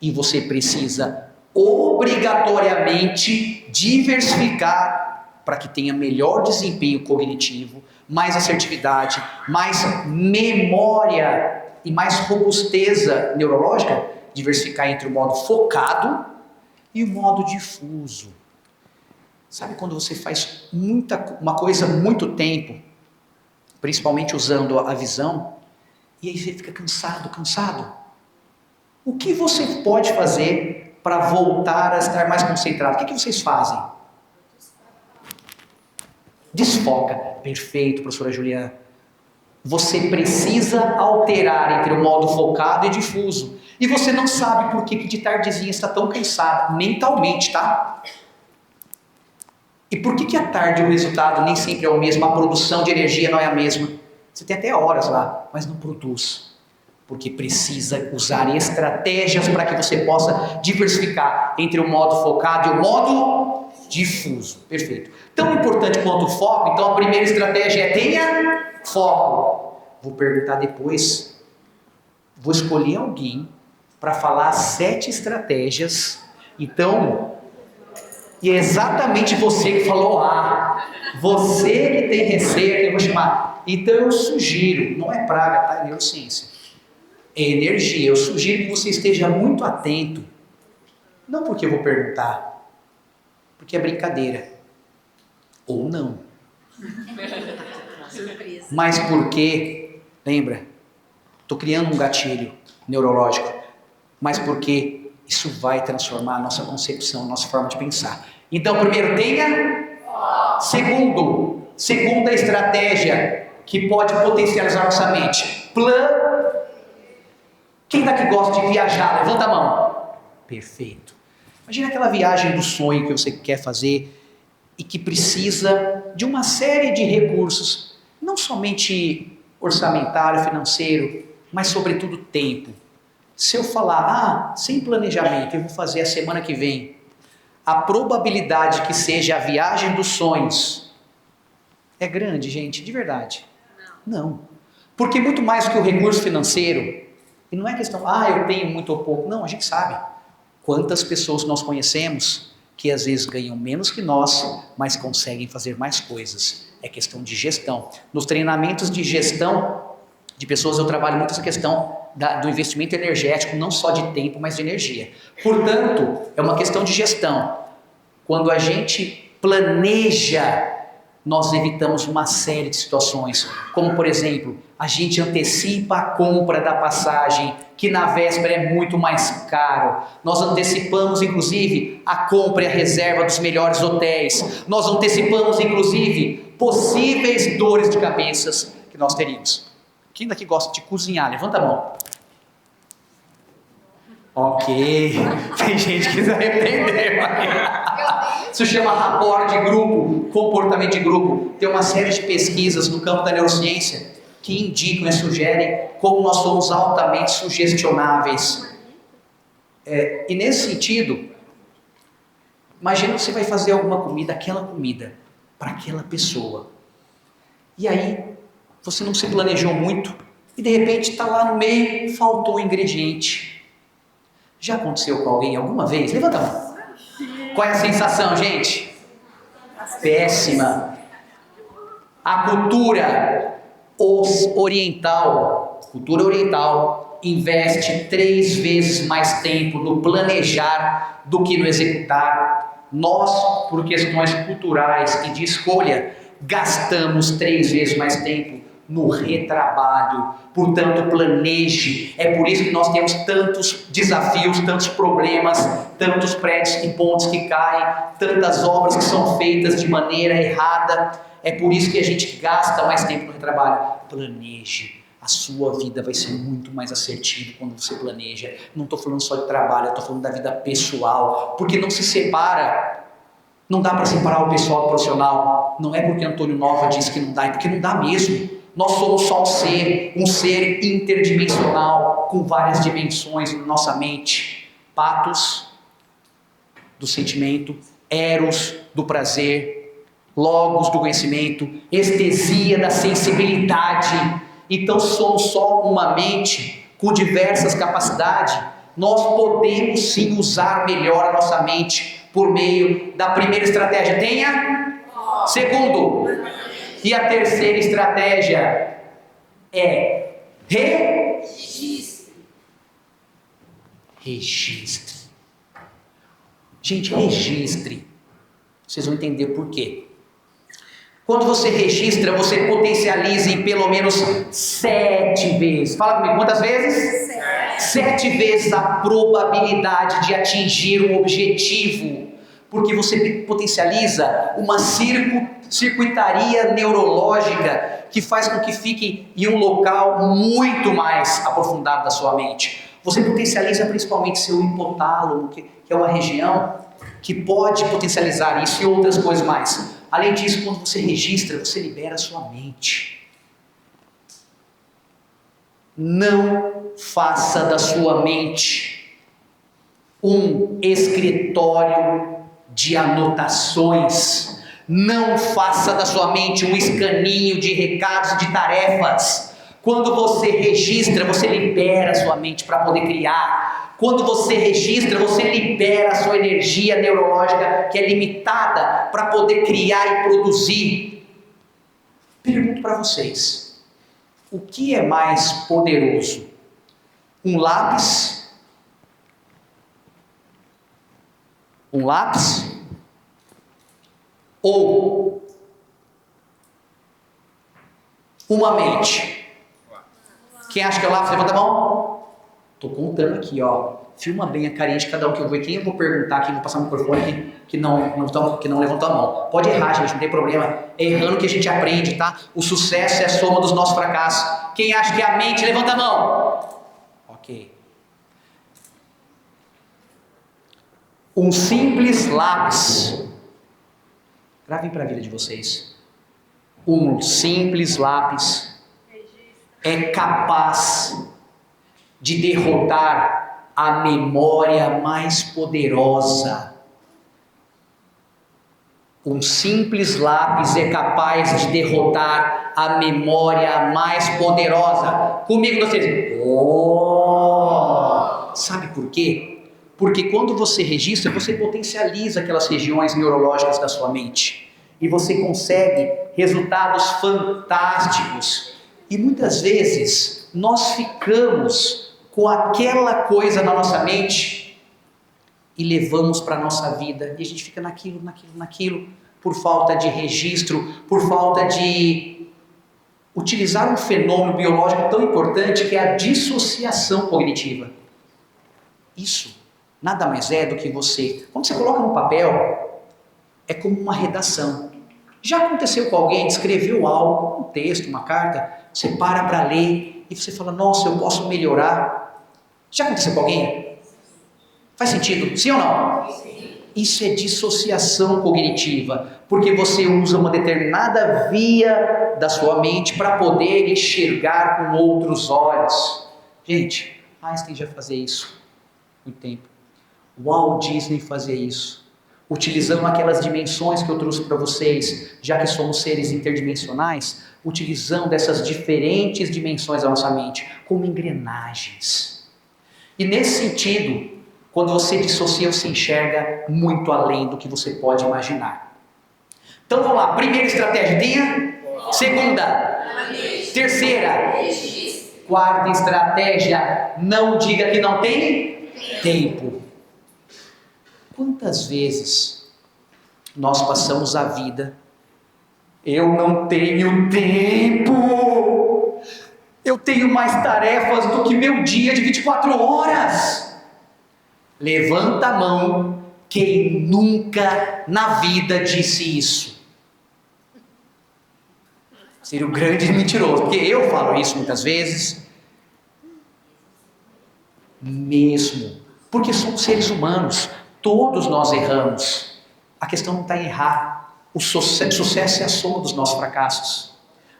E você precisa obrigatoriamente diversificar para que tenha melhor desempenho cognitivo, mais assertividade, mais memória e mais robusteza neurológica. Diversificar entre o modo focado e o modo difuso. Sabe quando você faz uma coisa muito tempo, principalmente usando a visão, e aí você fica cansado. O que você pode fazer para voltar a estar mais concentrado? O que vocês fazem? Desfoca. Perfeito, professora Juliana. Você precisa alterar entre o modo focado e difuso. E você não sabe por que de tardezinha está tão cansado, mentalmente, tá? E por que à tarde o resultado nem sempre é o mesmo, a produção de energia não é a mesma? Você tem até horas lá, mas não produz. Porque precisa usar estratégias para que você possa diversificar entre o modo focado e o modo difuso. Perfeito. Tão importante quanto o foco, então a primeira estratégia é tenha foco. Vou perguntar depois, vou escolher alguém para falar 7 estratégias. Então, e é exatamente você que falou você que tem receio, que eu vou chamar. Então eu sugiro, não é praga, tá? É neurociência. É energia. Eu sugiro que você esteja muito atento. Não porque eu vou perguntar, porque é brincadeira. Ou não. Surpresa. Mas porque, lembra, estou criando um gatilho neurológico, mas porque isso vai transformar a nossa concepção, a nossa forma de pensar. Então, primeiro, tenha. Segunda estratégia que pode potencializar nossa mente. Quem daqui gosta de viajar? Levanta a mão. Perfeito. Imagina aquela viagem do sonho que você quer fazer e que precisa de uma série de recursos, não somente orçamentário, financeiro, mas sobretudo tempo. Se eu falar, sem planejamento, eu vou fazer a semana que vem, a probabilidade que seja a viagem dos sonhos é grande, gente, de verdade. Não. Porque muito mais do que o recurso financeiro, e não é questão, eu tenho muito ou pouco. Não, a gente sabe quantas pessoas nós conhecemos que às vezes ganham menos que nós, mas conseguem fazer mais coisas. É questão de gestão. Nos treinamentos de gestão de pessoas eu trabalho muito essa questão do investimento energético, não só de tempo, mas de energia. Portanto, é uma questão de gestão. Quando a gente planeja, nós evitamos uma série de situações, como por exemplo, a gente antecipa a compra da passagem, que na véspera é muito mais caro. Nós antecipamos inclusive a compra e a reserva dos melhores hotéis. Nós antecipamos inclusive possíveis dores de cabeças que nós teríamos. Quem daqui gosta de cozinhar? Levanta a mão. Ok, tem gente que se arrependeu. Isso chama rapport de grupo, comportamento de grupo. Tem uma série de pesquisas no campo da neurociência que indicam e sugerem como nós somos altamente sugestionáveis. E nesse sentido, imagina que você vai fazer alguma comida, aquela comida, para aquela pessoa. E aí, você não se planejou muito e de repente está lá no meio, faltou um ingrediente. Já aconteceu com alguém alguma vez? Levanta a mão. Qual é a sensação, gente? Péssima. A cultura oriental investe 3 vezes mais tempo no planejar do que no executar. Nós, por questões culturais e de escolha, gastamos 3 vezes mais tempo no retrabalho. Portanto, planeje. É por isso que nós temos tantos desafios, tantos problemas, tantos prédios e pontes que caem, tantas obras que são feitas de maneira errada. É por isso que a gente gasta mais tempo no retrabalho. Planeje. A sua vida vai ser muito mais assertiva quando você planeja. Não estou falando só de trabalho, eu estou falando da vida pessoal. Porque não se separa. Não dá para separar o pessoal do profissional. Não é porque Antônio Nova disse que não dá, é porque não dá mesmo. Nós somos só um ser interdimensional, com várias dimensões na nossa mente. Patos, do sentimento, eros, do prazer, logos, do conhecimento, estesia, da sensibilidade. Então somos só uma mente com diversas capacidades. Nós podemos sim usar melhor a nossa mente por meio da primeira estratégia. Tenha. Segundo. E a terceira estratégia é registre. Registre. Gente, registre. Vocês vão entender por quê. Quando você registra, você potencializa em pelo menos 7 vezes. Fala comigo, quantas vezes? 7 vezes a probabilidade de atingir um objetivo. Porque você potencializa uma circuitaria neurológica que faz com que fique em um local muito mais aprofundado da sua mente. Você potencializa principalmente seu hipotálamo, que é uma região que pode potencializar isso e outras coisas mais. Além disso, quando você registra, você libera a sua mente. Não faça da sua mente um escritório de anotações. Não faça da sua mente um escaninho de recados e de tarefas. Quando você registra, você libera a sua mente para poder criar. Quando você registra, você libera a sua energia neurológica, que é limitada, para poder criar e produzir. Pergunto para vocês: o que é mais poderoso? Um lápis? Um lápis? Ou uma mente? Quem acha que é o lápis? Levanta a mão. Estou contando aqui, ó. Filma bem a carinha de cada um que eu vou. Quem eu vou perguntar aqui, vou passar o microfone que não levantou a mão. Pode errar, gente, não tem problema. É errando que a gente aprende, tá? O sucesso é a soma dos nossos fracassos. Quem acha que é a mente, levanta a mão. Ok. Um simples lápis. Gravem para a vida de vocês. Um simples lápis é capaz de derrotar a memória mais poderosa. Um simples lápis é capaz de derrotar a memória mais poderosa. Comigo vocês. Oh! Sabe por quê? Porque quando você registra, você potencializa aquelas regiões neurológicas da sua mente. E você consegue resultados fantásticos. E muitas vezes nós ficamos com aquela coisa na nossa mente e levamos para a nossa vida. E a gente fica naquilo, por falta de registro, por falta de utilizar um fenômeno biológico tão importante que é a dissociação cognitiva. Isso nada mais é do que você, quando você coloca no papel, é como uma redação. Já aconteceu com alguém, escreveu algo, um texto, uma carta, você para ler e você fala, nossa, eu posso melhorar. Já aconteceu com alguém? Faz sentido? Sim ou não? Sim. Isso é dissociação cognitiva, porque você usa uma determinada via da sua mente para poder enxergar com outros olhos. Gente, Einstein já fazia isso há muito tempo. Walt Disney fazia isso. Utilizando aquelas dimensões que eu trouxe para vocês, já que somos seres interdimensionais, utilizando essas diferentes dimensões da nossa mente como engrenagens. E nesse sentido, quando você dissocia, você enxerga muito além do que você pode imaginar. Então vamos lá, primeira estratégia, tenha. Segunda. Terceira. Quarta estratégia, não diga que não tem tempo. Quantas vezes nós passamos a vida, eu não tenho tempo, eu tenho mais tarefas do que meu dia de 24 horas. Levanta a mão quem nunca na vida disse isso. Seria o grande mentiroso, porque eu falo isso muitas vezes, mesmo, porque somos seres humanos. Todos nós erramos. A questão não está em errar. O sucesso é a soma dos nossos fracassos.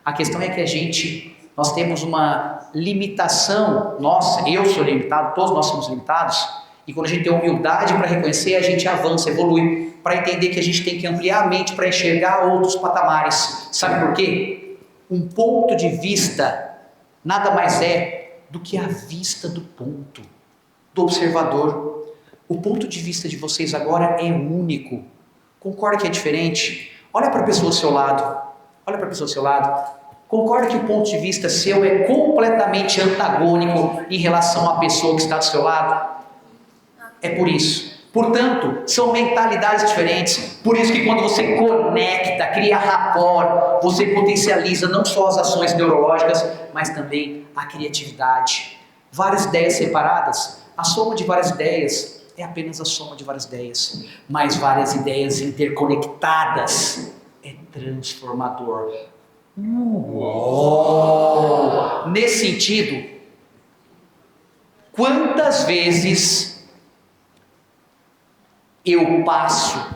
A questão é que nós temos uma limitação. Nossa, eu sou limitado, todos nós somos limitados. E quando a gente tem humildade para reconhecer, a gente avança, evolui. Para entender que a gente tem que ampliar a mente para enxergar outros patamares. Sabe por quê? Um ponto de vista nada mais é do que a vista do ponto, do observador. O ponto de vista de vocês agora é único. Concorda que é diferente? Olha para a pessoa ao seu lado. Concorda que o ponto de vista seu é completamente antagônico em relação à pessoa que está do seu lado? É por isso. Portanto, são mentalidades diferentes. Por isso que quando você conecta, cria rapport, você potencializa não só as ações neurológicas, mas também a criatividade. Várias ideias separadas, a soma de várias ideias é apenas a soma de várias ideias, mas várias ideias interconectadas é transformador. Nesse sentido, quantas vezes eu passo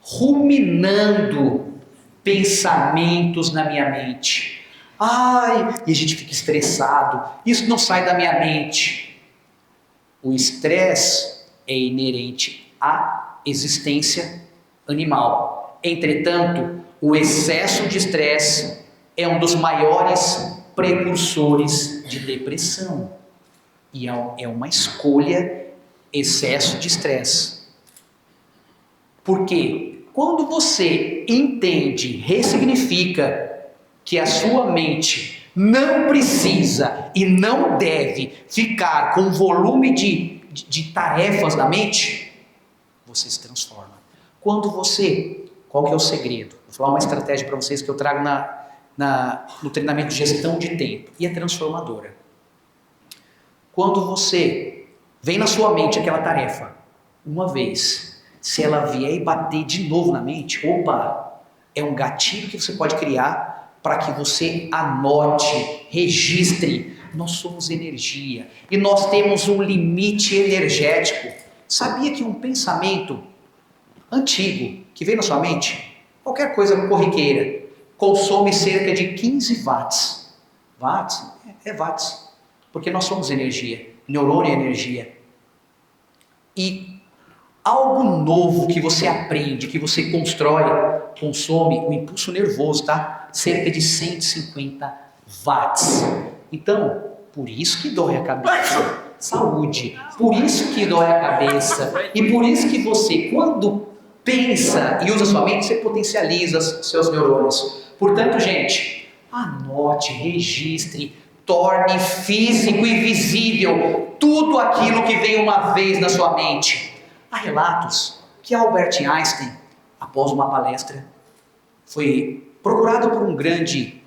ruminando pensamentos na minha mente? E a gente fica estressado, isso não sai da minha mente. O estresse é inerente à existência animal. Entretanto, o excesso de estresse é um dos maiores precursores de depressão. E é uma escolha, excesso de estresse. Porque quando você entende, ressignifica que a sua mente não precisa e não deve ficar com volume de tarefas na mente, você se transforma. Qual que é o segredo? Vou falar uma estratégia para vocês que eu trago no treinamento de gestão de tempo, e é transformadora. Quando você vem na sua mente aquela tarefa, uma vez, se ela vier e bater de novo na mente, opa, é um gatilho que você pode criar para que você anote, registre. Nós somos energia e nós temos um limite energético. Sabia que um pensamento antigo que vem na sua mente, qualquer coisa corriqueira, consome cerca de 15 watts. Watts? É watts. Porque nós somos energia. Neurônio é energia. E algo novo que você aprende, que você constrói, consome o impulso nervoso, tá? Cerca de 150 watts. Então, por isso que dói a cabeça. Saúde. Por isso que dói a cabeça. E por isso que você, quando pensa e usa sua mente, você potencializa seus neurônios. Portanto, gente, anote, registre, torne físico e visível tudo aquilo que vem uma vez na sua mente. Há relatos que Albert Einstein, após uma palestra, foi procurado por um grande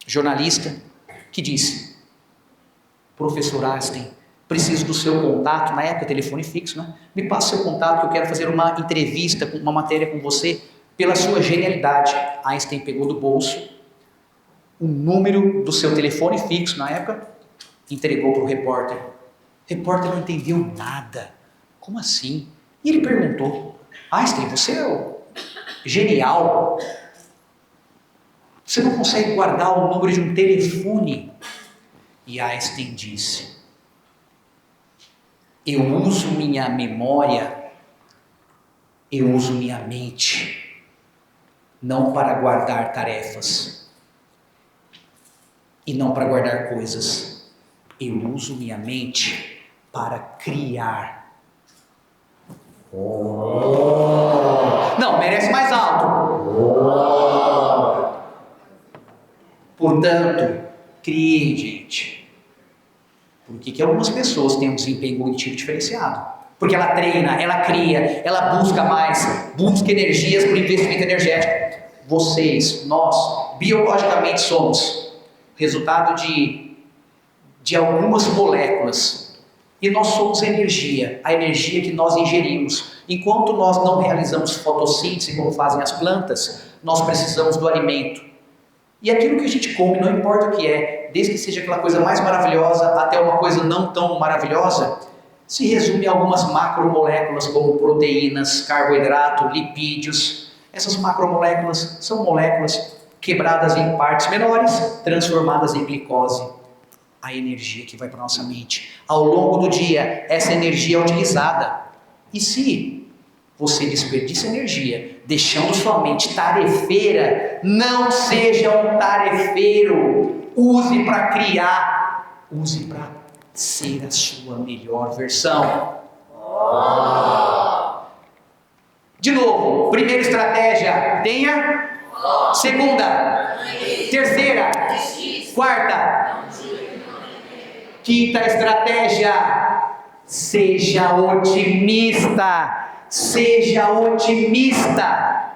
jornalista que disse: professor Einstein, preciso do seu contato, na época telefone fixo, né? Me passa seu contato que eu quero fazer uma entrevista, uma matéria com você, pela sua genialidade. Einstein pegou do bolso o número do seu telefone fixo, na época, entregou para o repórter. O repórter não entendeu nada. Como assim? E ele perguntou: Einstein, você é o genial? Você não consegue guardar o número de um telefone? E Einstein disse: eu uso minha memória, eu uso minha mente, não para guardar tarefas e não para guardar coisas. Eu uso minha mente para criar. Não, merece mais alto. Portanto, criem, gente. Por que algumas pessoas têm um desempenho cognitivo diferenciado? Porque ela treina, ela cria, ela busca mais, busca energias para o investimento energético. Vocês, nós, biologicamente somos resultado de algumas moléculas. E nós somos energia, a energia que nós ingerimos. Enquanto nós não realizamos fotossíntese, como fazem as plantas, nós precisamos do alimento. E aquilo que a gente come, não importa o que é, desde que seja aquela coisa mais maravilhosa até uma coisa não tão maravilhosa, se resume a algumas macromoléculas como proteínas, carboidrato, lipídios. Essas macromoléculas são moléculas quebradas em partes menores, transformadas em glicose. A energia que vai para a nossa mente. Ao longo do dia, essa energia é utilizada. E se você desperdiça energia, deixando sua mente tarefeira, não seja um tarefeiro. Use para criar. Use para ser a sua melhor versão. De novo, primeira estratégia, tenha. Segunda, terceira, quarta, quinta estratégia, seja otimista. Seja otimista.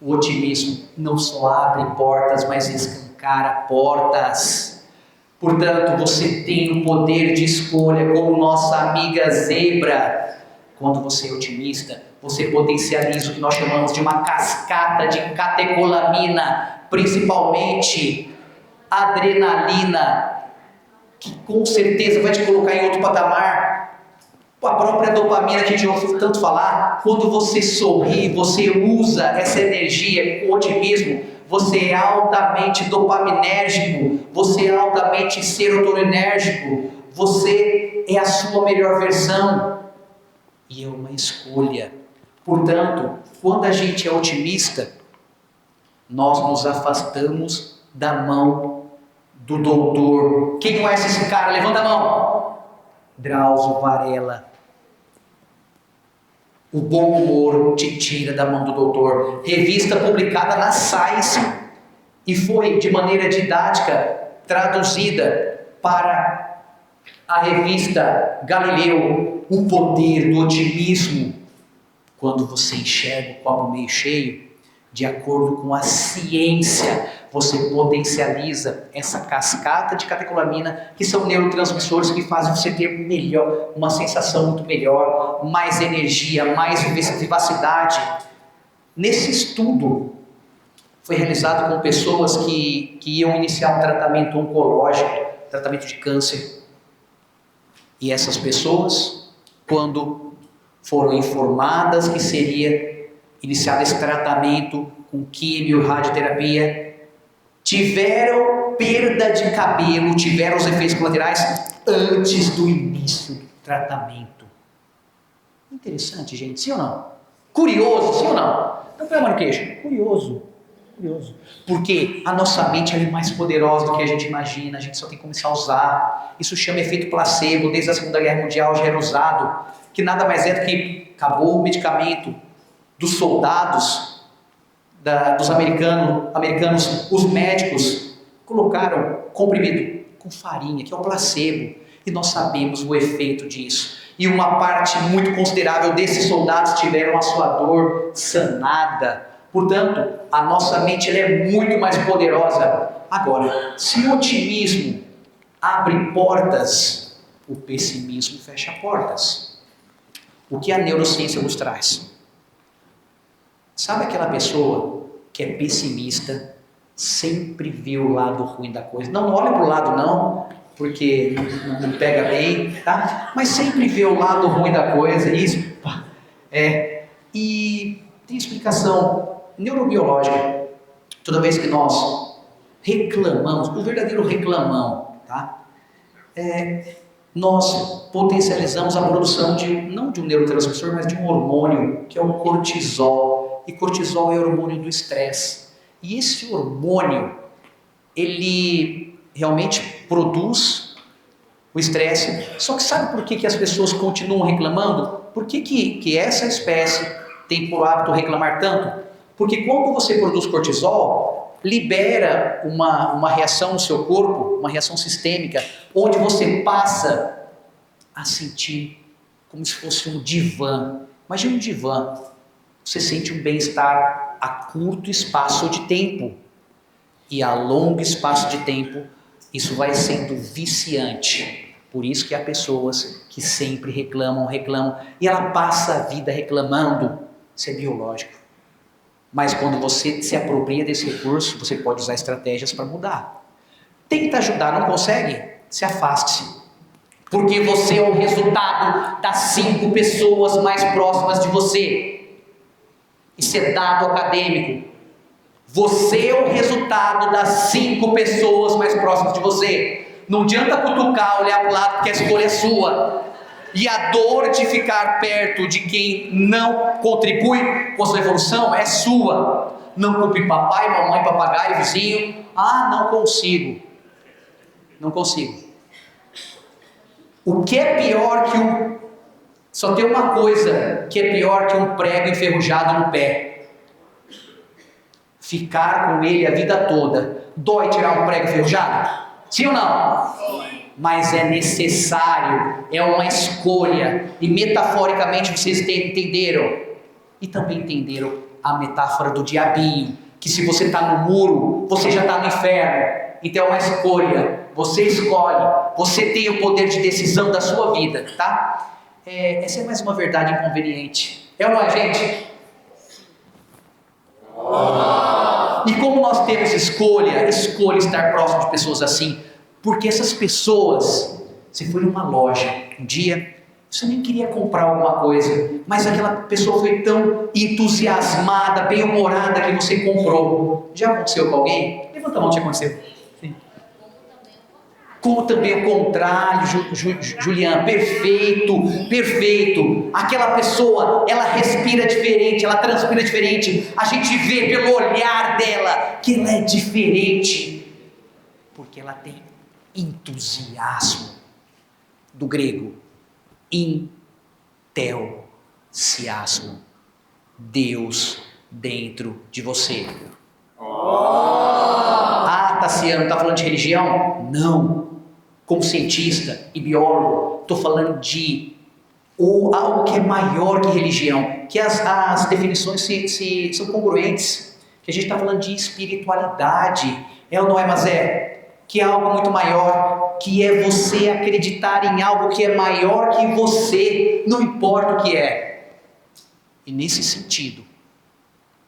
O otimismo não só abre portas, mas escancara portas. Portanto, você tem o poder de escolha, como nossa amiga zebra. Quando você é otimista, você potencializa o que nós chamamos de uma cascata de catecolamina, principalmente adrenalina, que com certeza vai te colocar em outro patamar. A própria dopamina que a gente ouve tanto falar, quando você sorri, você usa essa energia com otimismo, você é altamente dopaminérgico, você é altamente serotoninérgico, você é a sua melhor versão. E é uma escolha. Portanto, quando a gente é otimista, nós nos afastamos da mão do doutor. Quem conhece esse cara? Levanta a mão. Drauzio Varela. O bom humor te tira da mão do doutor. Revista publicada na Science e foi de maneira didática traduzida para a revista Galileu. O poder do otimismo. Quando você enxerga o copo meio cheio, de acordo com a ciência, você potencializa essa cascata de catecolamina, que são neurotransmissores que fazem você ter uma sensação muito melhor, mais energia, mais vivacidade. Nesse estudo, foi realizado com pessoas que iam iniciar um tratamento oncológico, tratamento de câncer. E essas pessoas, quando foram informadas que seria iniciado esse tratamento com quimio e radioterapia, tiveram perda de cabelo, tiveram os efeitos colaterais antes do início do tratamento. Interessante, gente, sim ou não? Curioso, sim ou não? Não foi uma queixa? Curioso. Porque a nossa mente é mais poderosa do que a gente imagina, a gente só tem que começar a usar. Isso chama efeito placebo, desde a Segunda Guerra Mundial já era usado, que nada mais é do que acabou o medicamento dos soldados, dos americanos, os médicos colocaram comprimido com farinha, que é o placebo, e nós sabemos o efeito disso. E uma parte muito considerável desses soldados tiveram a sua dor sanada. Portanto, a nossa mente ela é muito mais poderosa. Agora, se o otimismo abre portas, o pessimismo fecha portas. O que a neurociência nos traz? Sabe aquela pessoa que é pessimista, sempre vê o lado ruim da coisa? Não olha para o lado não, porque não pega bem, tá? Mas sempre vê o lado ruim da coisa, isso. E tem explicação neurobiológica. Toda vez que nós reclamamos, o verdadeiro reclamão, tá? Nós potencializamos a produção não de um neurotransmissor, mas de um hormônio, que é o cortisol. E cortisol é o hormônio do estresse. E esse hormônio, ele realmente produz o estresse. Só que sabe por que as pessoas continuam reclamando? Por que essa espécie tem por hábito reclamar tanto? Porque quando você produz cortisol, libera uma reação no seu corpo, uma reação sistêmica, onde você passa a sentir como se fosse um divã. Imagina um divã. Você sente um bem-estar a curto espaço de tempo. E a longo espaço de tempo, isso vai sendo viciante. Por isso que há pessoas que sempre reclamam, e ela passa a vida reclamando. Isso é biológico. Mas quando você se apropria desse recurso, você pode usar estratégias para mudar. Tenta ajudar, não consegue? Se afaste-se. Porque você é o resultado das 5 pessoas mais próximas de você. Isso é dado acadêmico. Você é o resultado das 5 pessoas mais próximas de você. Não adianta cutucar, olhar para o lado, porque a escolha é sua. E a dor de ficar perto de quem não contribui com a sua evolução é sua. Não culpe papai, mamãe, papagaio, vizinho. Não consigo. O que é pior que Só tem uma coisa que é pior que um prego enferrujado no pé. Ficar com ele a vida toda. Dói tirar um prego enferrujado? Sim ou não? Sim. Mas é necessário, é uma escolha. E metaforicamente vocês entenderam. E também entenderam a metáfora do diabinho. Que se você está no muro, você já está no inferno. Então é uma escolha. Você escolhe. Você tem o poder de decisão da sua vida, tá? Essa é mais uma verdade inconveniente. É ou não é, gente? E como nós temos escolha estar próximo de pessoas assim. Porque essas pessoas, você foi numa loja um dia, você nem queria comprar alguma coisa, mas aquela pessoa foi tão entusiasmada, bem-humorada que você comprou. Já aconteceu com alguém? Levanta a mão, já aconteceu. Sim. Como também o contrário, Juliana, perfeito. Aquela pessoa, ela respira diferente, ela transpira diferente. A gente vê pelo olhar dela que ela é diferente, porque ela tem entusiasmo, do grego, entelsiasmo, Deus dentro de você. Tassiano, está falando de religião? Não. Como cientista e biólogo, estou falando de algo que é maior que religião, que as definições são congruentes. que a gente está falando de espiritualidade. É ou não é, mas que é algo muito maior, que é você acreditar em algo que é maior que você, não importa o que é. E nesse sentido,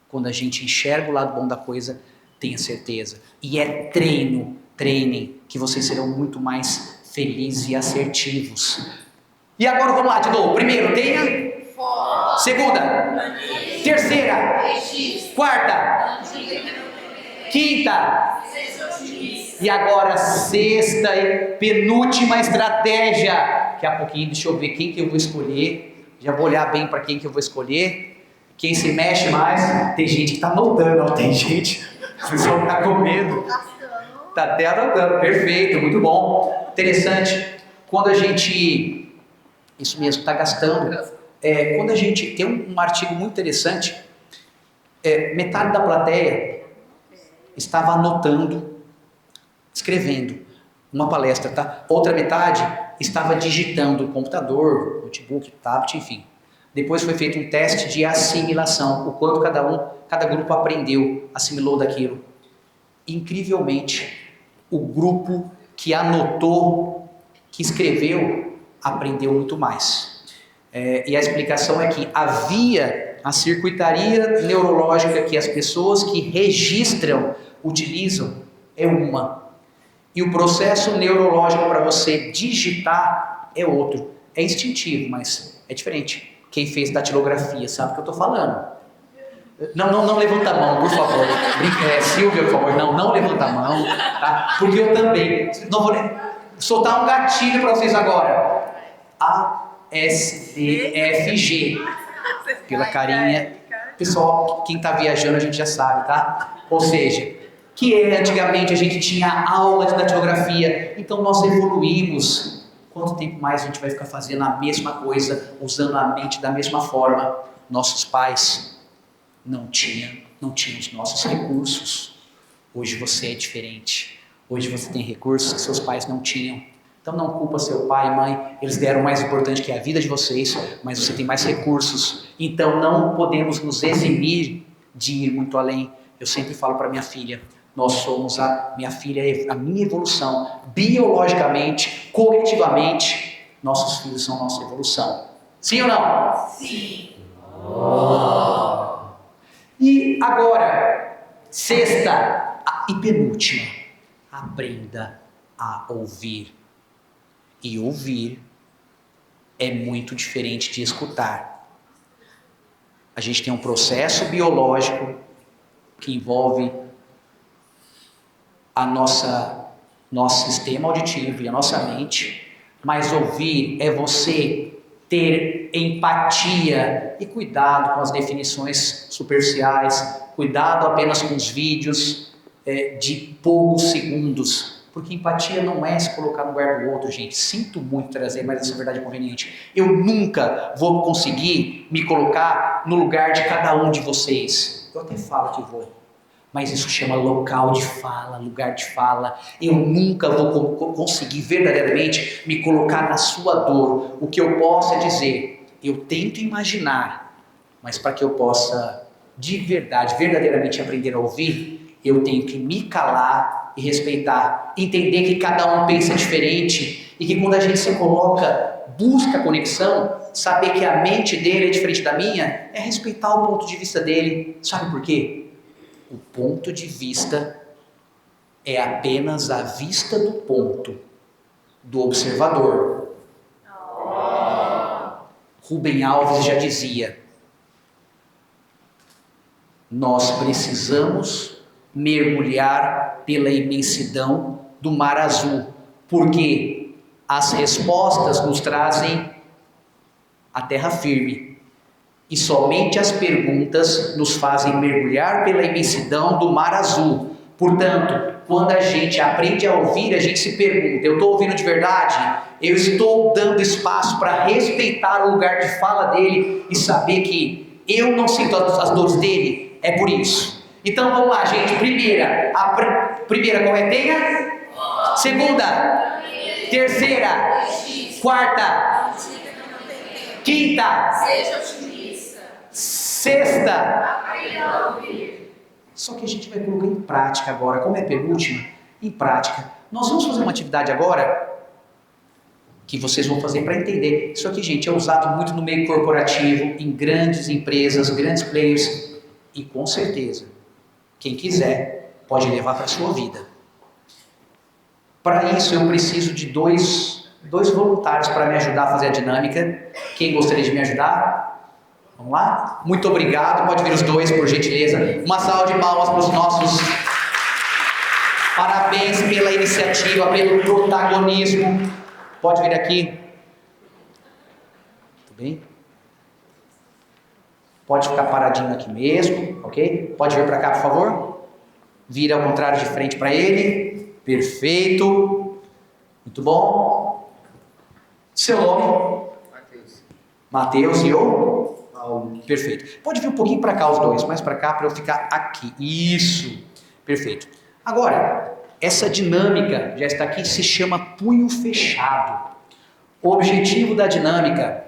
quando a gente enxerga o lado bom da coisa, tenha certeza. E é treinem, que vocês serão muito mais felizes e assertivos. E agora vamos lá de novo. Primeiro, tenha. Segunda. Terceira. Quarta. Quinta. E agora, sexta e penúltima estratégia. Daqui a pouquinho, deixa eu ver quem que eu vou escolher. Já vou olhar bem para quem que eu vou escolher. Quem se mexe mais. Tem gente que está anotando, ó. Tem gente. O pessoal está com medo. Está até anotando. Perfeito, muito bom. Interessante. Quando a gente. Isso mesmo, está gastando. Quando a gente tem um artigo muito interessante. Metade da plateia estava anotando, escrevendo uma palestra, tá? Outra metade estava digitando no computador, notebook, tablet, enfim. Depois foi feito um teste de assimilação, o quanto cada grupo aprendeu, assimilou daquilo. Incrivelmente, o grupo que anotou, que escreveu, aprendeu muito mais. E a explicação é que havia a circuitaria neurológica que as pessoas que registram, utilizam, é uma. E o processo neurológico para você digitar é outro. É instintivo, mas é diferente. Quem fez datilografia sabe o que eu estou falando. Não levanta a mão, por favor. Silvia, por favor, não levanta a mão, tá? Porque eu também. Não vou soltar um gatilho para vocês agora. ASDFG. Pela carinha. Pessoal, quem está viajando a gente já sabe, tá? Ou seja, antigamente a gente tinha aula de datilografia, então nós evoluímos. Quanto tempo mais a gente vai ficar fazendo a mesma coisa, usando a mente da mesma forma? Nossos pais não tinham os nossos recursos. Hoje você é diferente. Hoje você tem recursos que seus pais não tinham. Então não culpa seu pai e mãe, eles deram o mais importante que é a vida de vocês, mas você tem mais recursos. Então não podemos nos eximir de ir muito além. Eu sempre falo para minha filha, nós somos a minha evolução, biologicamente, cognitivamente, nossos filhos são nossa evolução. Sim ou não? Sim. Oh. E agora, sexta e penúltima, aprenda a ouvir. E ouvir é muito diferente de escutar. A gente tem um processo biológico que envolve nosso sistema auditivo e a nossa mente, mas ouvir é você ter empatia e cuidado com as definições superficiais, cuidado apenas com os vídeos de poucos segundos, porque empatia não é se colocar no lugar do outro, gente. Sinto muito trazer, mas essa verdade é conveniente. Eu nunca vou conseguir me colocar no lugar de cada um de vocês. Eu até falo que vou, mas isso chama local de fala, lugar de fala. Eu nunca vou conseguir verdadeiramente me colocar na sua dor. O que eu posso é dizer, eu tento imaginar, mas para que eu possa de verdade, verdadeiramente aprender a ouvir, eu tenho que me calar e respeitar, entender que cada um pensa diferente e que quando a gente se coloca, busca conexão, saber que a mente dele é diferente da minha, é respeitar o ponto de vista dele. Sabe por quê? O ponto de vista é apenas a vista do ponto do observador. Rubem Alves já dizia, nós precisamos mergulhar pela imensidão do mar azul, porque as respostas nos trazem a terra firme, e somente as perguntas nos fazem mergulhar pela imensidão do mar azul. Portanto, quando a gente aprende a ouvir, a gente se pergunta, eu estou ouvindo de verdade? Eu estou dando espaço para respeitar o lugar de fala dele e saber que eu não sinto as dores dele? É por isso. Então vamos lá, gente. Primeira qual é? Tenha. Segunda. Terceira. Quarta. Quinta. Sexta. Só que a gente vai colocar em prática agora, como é penúltima, em prática. Nós vamos fazer uma atividade agora que vocês vão fazer para entender. Isso aqui, gente, é usado muito no meio corporativo, em grandes empresas, grandes players, e com certeza, quem quiser pode levar para a sua vida. Para isso, eu preciso de dois voluntários para me ajudar a fazer a dinâmica. Quem gostaria de me ajudar? Vamos lá? Muito obrigado. Pode vir os dois, por gentileza. Uma salva de palmas para os nossos. Parabéns pela iniciativa, pelo protagonismo. Pode vir aqui. Tudo bem? Pode ficar paradinho aqui mesmo, ok? Pode vir para cá, por favor. Vira ao contrário de frente para ele. Perfeito. Muito bom. Seu nome? Mateus e eu? Paulo. Perfeito. Pode vir um pouquinho para cá os dois, mais para cá para eu ficar aqui. Isso. Perfeito. Agora, essa dinâmica já está aqui, se chama punho fechado. O objetivo da dinâmica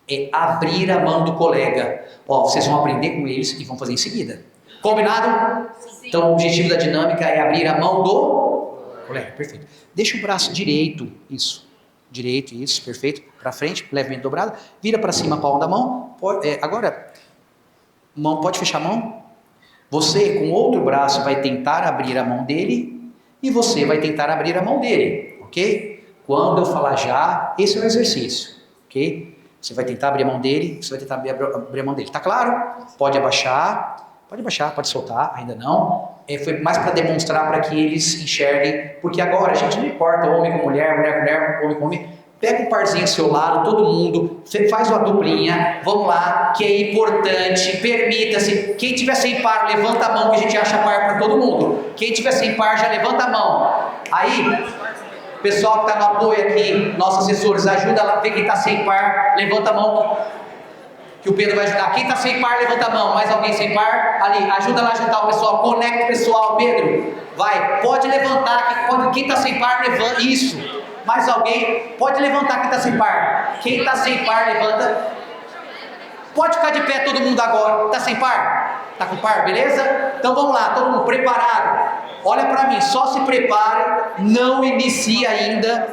é abrir a mão do colega. Ó, vocês vão aprender com eles e vão fazer em seguida. Combinado? Sim. Então o objetivo da dinâmica é abrir a mão do colega. Perfeito. Deixa o braço direito, isso. Direito, isso, perfeito. Para frente, levemente dobrado. Vira para cima a palma da mão. Agora, mão, pode fechar a mão? Você, com o outro braço, vai tentar abrir a mão dele e você vai tentar abrir a mão dele, ok? Quando eu falar já, esse é o exercício, ok? Você vai tentar abrir a mão dele, você vai tentar abrir a mão dele. Tá claro? Pode abaixar, pode soltar, ainda não. Foi mais para demonstrar para que eles enxerguem, porque agora a gente não importa homem com mulher, mulher com mulher, homem com homem. Pega um parzinho ao seu lado, todo mundo, faz uma duplinha, vamos lá, que é importante, permita-se. Quem tiver sem par, levanta a mão que a gente acha par para todo mundo. Quem tiver sem par, já levanta a mão. Aí, pessoal que está no apoio aqui, nossos assessores, ajuda a ver quem está sem par, levanta a mão que o Pedro vai ajudar. Quem está sem par, levanta a mão. Mais alguém sem par? Ali, ajuda lá a ajudar o pessoal, conecta o pessoal, Pedro. Vai, pode levantar, quem está sem par, levanta, isso. Mais alguém? Pode levantar quem está sem par. Quem está sem par, levanta. Pode ficar de pé todo mundo agora. Está sem par? Está com par, beleza? Então vamos lá, todo mundo preparado. Olha para mim, só se prepara. Não inicia ainda.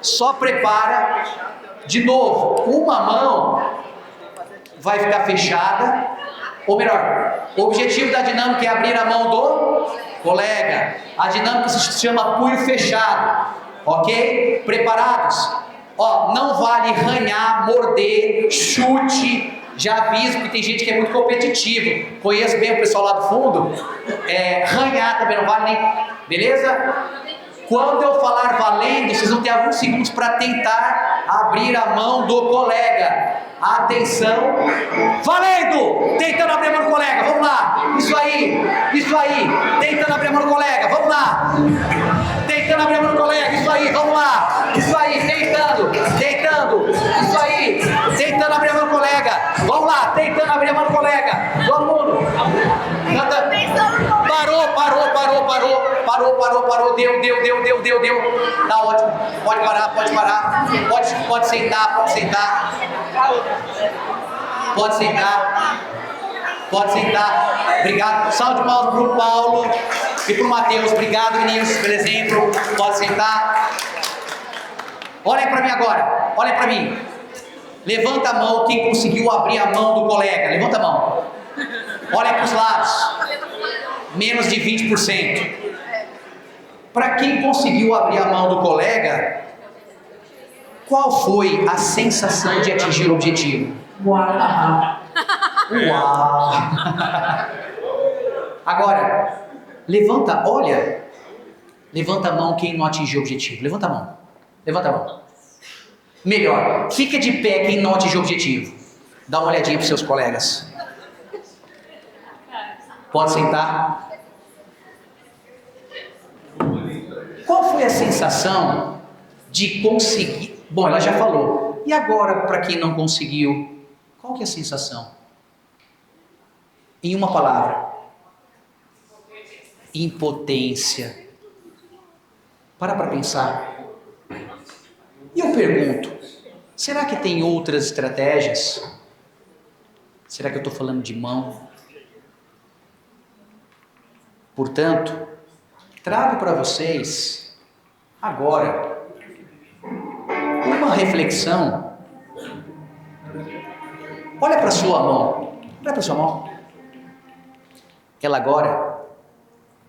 Só prepara. De novo, uma mão vai ficar fechada. Ou melhor, o objetivo da dinâmica é abrir a mão do colega. A dinâmica se chama punho fechado. Ok? Preparados? Ó, não vale arranhar, morder, chute. Já aviso que tem gente que é muito competitivo. Conheço bem o pessoal lá do fundo. Arranhar também não vale nem. Beleza? Quando eu falar valendo, vocês vão ter alguns segundos para tentar abrir a mão do colega. Atenção. Valendo! Tentando abrir a mão do colega. Vamos lá. Isso aí. Tentando abrir a mão do colega. Vamos lá. Tentando abrir a mão do colega, isso aí, vamos lá, isso aí, tentando, isso aí, tentando abrir a mão do colega, vamos lá, tentando abrir a mão do colega, todo mundo, parou, deu, tá ótimo, pode parar, pode sentar, obrigado, salve de palmas pro Paulo e pro Mateus, obrigado meninos pelo exemplo, pode sentar. Olhem para mim agora, olhem para mim, levanta a mão quem conseguiu abrir a mão do colega, levanta a mão, olhem para os lados, menos de 20%. Para quem conseguiu abrir a mão do colega, qual foi a sensação de atingir o objetivo? Uau! Agora, levanta a mão quem não atingiu o objetivo. Levanta a mão. Melhor, fica de pé quem não atingiu o objetivo. Dá uma olhadinha para os seus colegas. Pode sentar. Qual foi a sensação de conseguir? Bom, ela já falou. E agora, para quem não conseguiu, qual que é a sensação? Em uma palavra: impotência. Para pensar. E eu pergunto, será que tem outras estratégias? Será que eu estou falando de mão? Portanto, trago para vocês agora uma reflexão. Olha para a sua mão. Olha para a sua mão. Ela agora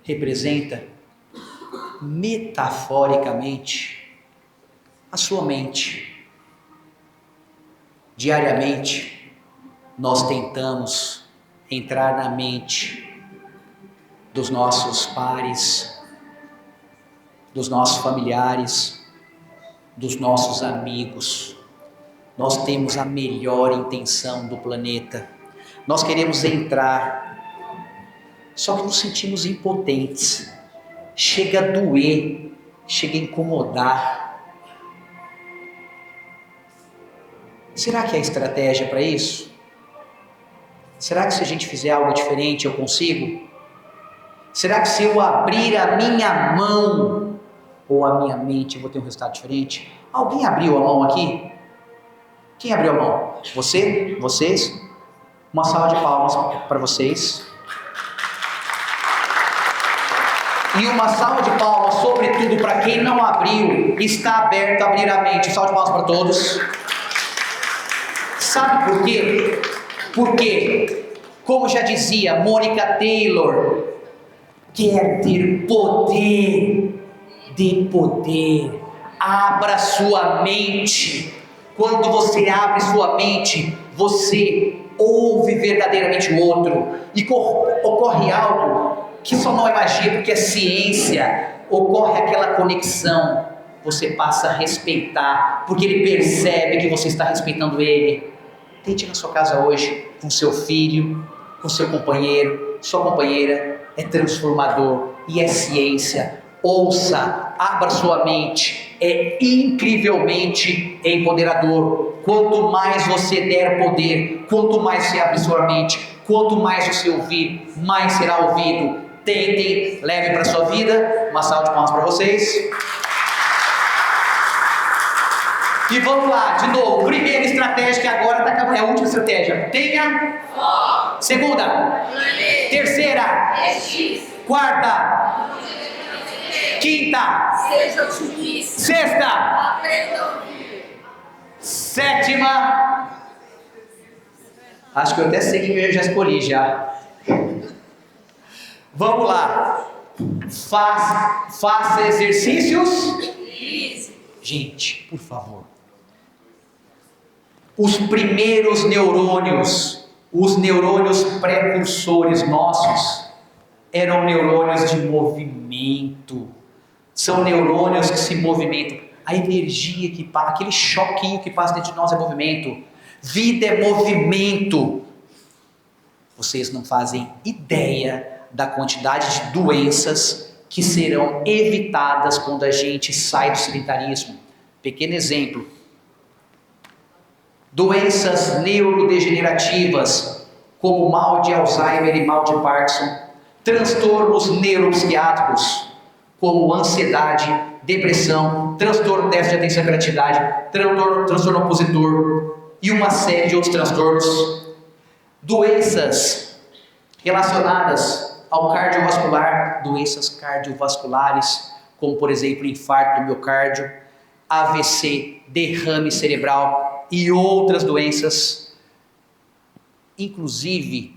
representa metaforicamente a sua mente. Diariamente, nós tentamos entrar na mente dos nossos pares, dos nossos familiares, dos nossos amigos. Nós temos a melhor intenção do planeta. Nós queremos entrar, só que nos sentimos impotentes. Chega a doer, chega a incomodar. Será que há estratégia para isso? Será que se a gente fizer algo diferente eu consigo? Será que se eu abrir a minha mão ou a minha mente eu vou ter um resultado diferente? Alguém abriu a mão aqui? Quem abriu a mão? Você? Vocês? Uma salva de palmas para vocês. E uma salva de palmas, sobretudo, para quem não abriu, está aberto a abrir a mente. Salva de palmas para todos. Sabe por quê? Porque, como já dizia Mônica Taylor, quer ter poder, dê poder. Abra sua mente. Quando você abre sua mente, você ouve verdadeiramente o outro. E ocorre algo que só não é magia, porque é ciência. Ocorre aquela conexão. Você passa a respeitar, porque ele percebe que você está respeitando ele. Tente na sua casa hoje, com seu filho, com seu companheiro, sua companheira. É transformador e é ciência. Ouça, abra sua mente. É incrivelmente empoderador. Quanto mais você der poder, quanto mais você abre sua mente, quanto mais você ouvir, mais será ouvido. Tentem, levem para a sua vida. Uma salva de palmas para vocês. E vamos lá, de novo. Primeira estratégia que agora está acabando. É a última estratégia. Tenha foco. Segunda. Terceira. Quarta. Quinta. Seja otimista. Sexta. Aprenda a ouvir. Sétima. Acho que eu até sei que eu já escolhi já. Vamos lá. Faça exercícios. Gente, por favor. Os primeiros neurônios, os neurônios precursores nossos, eram neurônios de movimento. São neurônios que se movimentam. A energia que passa, aquele choquinho que passa dentro de nós é movimento. Vida é movimento. Vocês não fazem ideia da quantidade de doenças que serão evitadas quando a gente sai do sedentarismo. Pequeno exemplo. Doenças neurodegenerativas, como mal de Alzheimer e mal de Parkinson. Transtornos neuropsiquiátricos, como ansiedade, depressão, transtorno déficit de atenção e hiperatividade, transtorno opositor e uma série de outros transtornos. Doenças relacionadas ao cardiovascular, doenças cardiovasculares, como por exemplo infarto do miocárdio, AVC, derrame cerebral e outras doenças, inclusive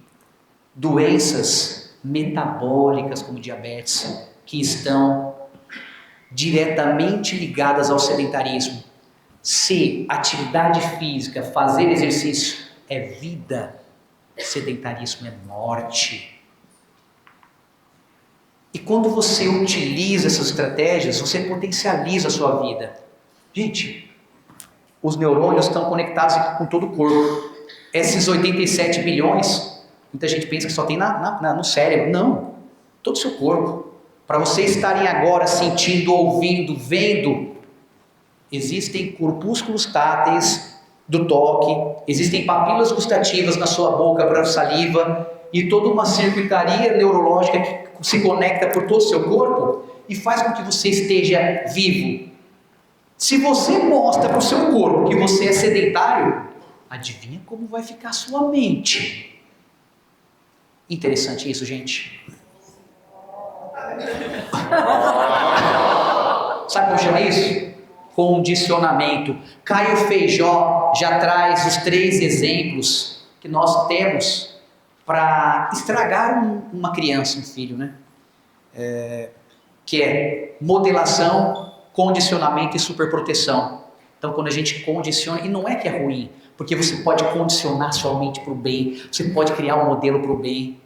doenças metabólicas como diabetes, que estão diretamente ligadas ao sedentarismo. Se atividade física, fazer exercício é vida, sedentarismo é morte. E quando você utiliza essas estratégias, você potencializa a sua vida. Gente, os neurônios estão conectados aqui com todo o corpo. Esses 87 bilhões, muita gente pensa que só tem no cérebro. Não, todo o seu corpo. Para vocês estarem agora sentindo, ouvindo, vendo, existem corpúsculos táteis do toque, existem papilas gustativas na sua boca para a saliva e toda uma circuitaria neurológica que se conecta por todo o seu corpo e faz com que você esteja vivo. Se você mostra para o seu corpo que você é sedentário, adivinha como vai ficar a sua mente? Interessante isso, gente. Sabe como chama isso? Condicionamento. Caio Feijó já traz os 3 exemplos que nós temos para estragar uma criança, um filho, né? Que é modelação, condicionamento e superproteção. Então, quando a gente condiciona, e não é que é ruim, porque você pode condicionar sua mente para o bem, você pode criar um modelo para o bem.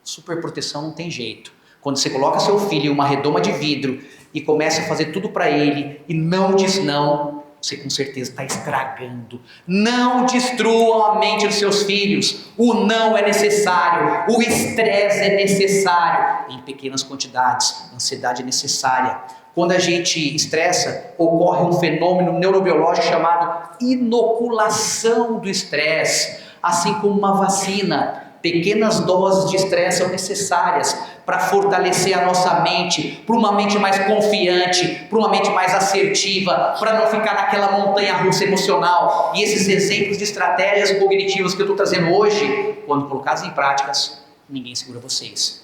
Superproteção não tem jeito. Quando você coloca seu filho em uma redoma de vidro e começa a fazer tudo para ele e não diz não, você com certeza está estragando. Não destruam a mente dos seus filhos. O não é necessário, o estresse é necessário, em pequenas quantidades, a ansiedade é necessária. Quando a gente estressa, ocorre um fenômeno neurobiológico chamado inoculação do estresse, assim como uma vacina. Pequenas doses de estresse são necessárias para fortalecer a nossa mente, para uma mente mais confiante, para uma mente mais assertiva, para não ficar naquela montanha-russa emocional. E esses exemplos de estratégias cognitivas que eu estou trazendo hoje, quando colocados em práticas, ninguém segura vocês.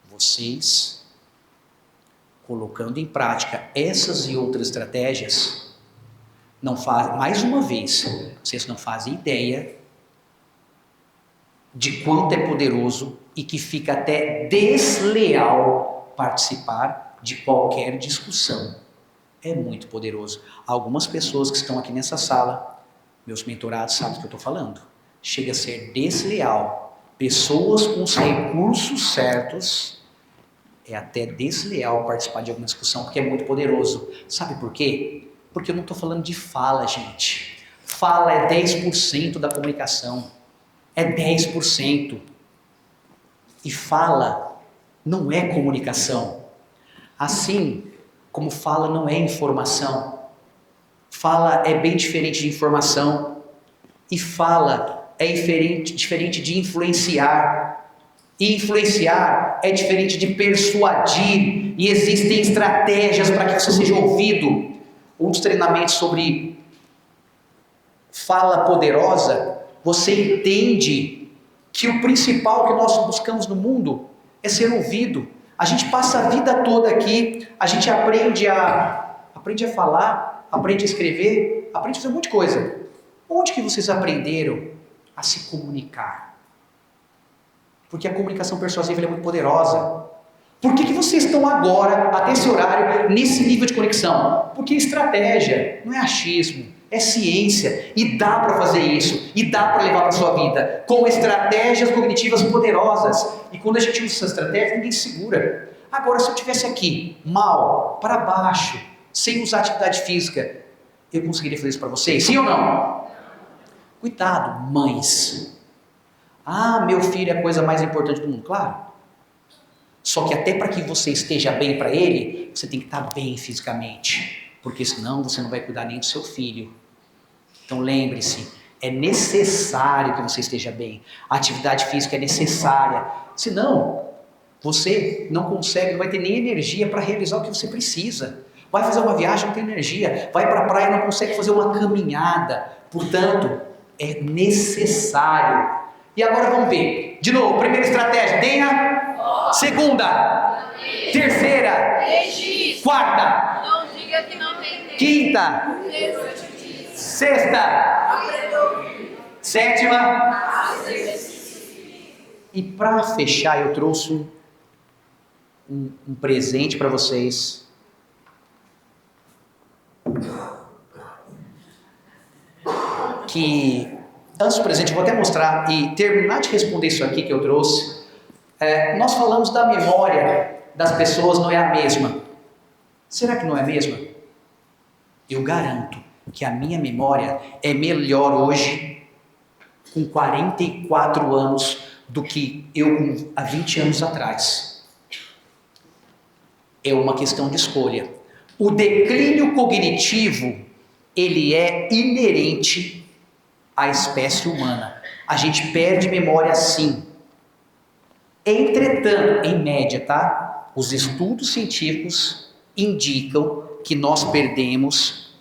Vocês, colocando em prática essas e outras estratégias, não fazem, mais uma vez, vocês não fazem ideia de quanto é poderoso e que fica até desleal participar de qualquer discussão. É muito poderoso. Algumas pessoas que estão aqui nessa sala, meus mentorados sabem do que eu estou falando. Chega a ser desleal. Pessoas com os recursos certos, é até desleal participar de alguma discussão, porque é muito poderoso. Sabe por quê? Porque eu não estou falando de fala, gente. Fala é 10% da comunicação. É 10%. E fala não é comunicação. Assim como fala não é informação. Fala é bem diferente de informação. E fala é diferente de influenciar. E influenciar é diferente de persuadir. E existem estratégias para que você seja ouvido. Um dos treinamentos sobre fala poderosa, você entende que o principal que nós buscamos no mundo é ser ouvido. A gente passa a vida toda aqui, a gente aprende a falar, aprende a escrever, aprende a fazer um monte de coisa. Onde que vocês aprenderam a se comunicar? Porque a comunicação persuasiva é muito poderosa. Por que vocês estão agora, até esse horário, nesse nível de conexão? Porque estratégia não é achismo. É ciência, e dá para fazer isso, e dá para levar para a sua vida, com estratégias cognitivas poderosas. E quando a gente usa essa estratégia, ninguém segura. Agora, se eu estivesse aqui, mal, para baixo, sem usar atividade física, eu conseguiria fazer isso para vocês? Sim ou não? Cuidado, mães. Ah, meu filho é a coisa mais importante do mundo. Claro. Só que até para que você esteja bem para ele, você tem que estar bem fisicamente. Porque senão você não vai cuidar nem do seu filho. Então lembre-se, é necessário que você esteja bem. A atividade física é necessária. Senão, você não consegue, não vai ter nem energia para realizar o que você precisa. Vai fazer uma viagem, não tem energia. Vai para a praia, não consegue fazer uma caminhada. Portanto, é necessário. E agora vamos ver. De novo, primeira estratégia, tenha. Segunda. Terceira. Quarta. Que não tem Quinta. Sexta. Sétima. E para fechar, eu trouxe um presente para vocês. Que, antes do presente, eu vou até mostrar e terminar de responder isso aqui que eu trouxe. Nós falamos da memória das pessoas, não é a mesma. Será que não é a mesma? Eu garanto que a minha memória é melhor hoje, com 44 anos, do que eu há 20 anos atrás. É uma questão de escolha. O declínio cognitivo, ele é inerente à espécie humana. A gente perde memória sim. Entretanto, em média, tá? Os estudos científicos indicam que nós perdemos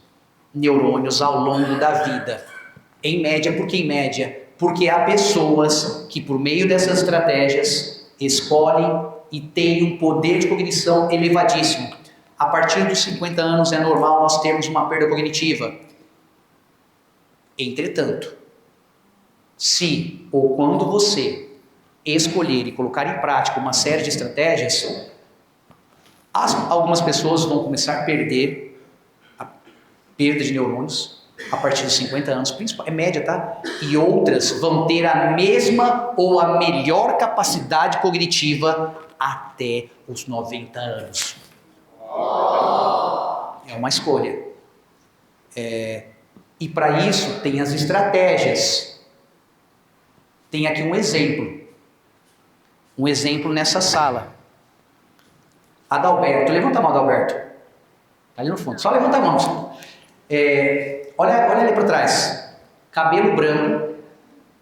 neurônios ao longo da vida. Em média, por que em média? Porque há pessoas que por meio dessas estratégias escolhem e têm um poder de cognição elevadíssimo. A partir dos 50 anos é normal nós termos uma perda cognitiva. Entretanto, se ou quando você escolher e colocar em prática uma série de estratégias, algumas pessoas vão começar a perder a perda de neurônios a partir dos 50 anos, é média, tá? E outras vão ter a mesma ou a melhor capacidade cognitiva até os 90 anos. É uma escolha. E para isso tem as estratégias. Tem aqui um exemplo. Um exemplo nessa sala. Adalberto, levanta a mão, Adalberto. Tá ali no fundo, só levanta a mão. Olha ali para trás. Cabelo branco,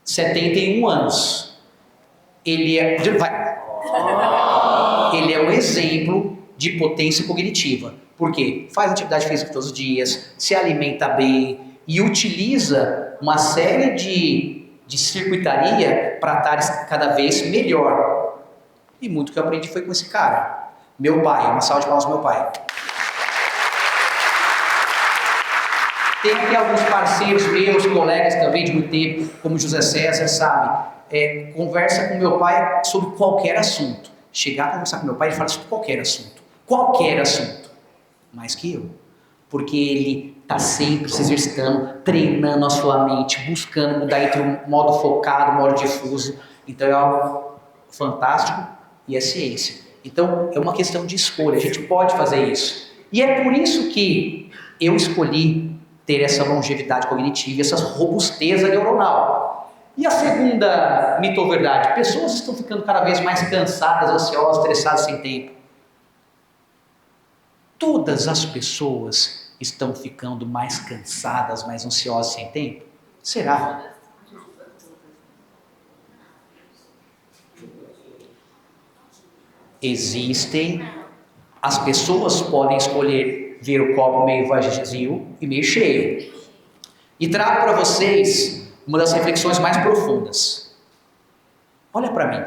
71 anos. Ele é um exemplo de potência cognitiva. Por quê? Faz atividade física todos os dias, se alimenta bem e utiliza uma série de circuitaria para estar cada vez melhor. E muito que eu aprendi foi com esse cara. Meu pai, uma salva de palmas pro meu pai. Tem aqui alguns parceiros meus, colegas também de muito tempo, como José César, sabe? Conversa com meu pai sobre qualquer assunto. Chegar a conversar com meu pai, ele fala sobre qualquer assunto. Qualquer assunto. Mais que eu. Porque ele está sempre se exercitando, treinando a sua mente, buscando mudar entre o modo focado, o modo difuso. Então é algo fantástico e é ciência. Então é uma questão de escolha, a gente pode fazer isso. E é por isso que eu escolhi ter essa longevidade cognitiva, essa robusteza neuronal. E a segunda mito ou verdade? Pessoas estão ficando cada vez mais cansadas, ansiosas, estressadas, sem tempo. Todas as pessoas estão ficando mais cansadas, mais ansiosas, sem tempo? Será? Existem, as pessoas podem escolher ver o copo meio vazio e meio cheio. E trago para vocês uma das reflexões mais profundas. Olha para mim.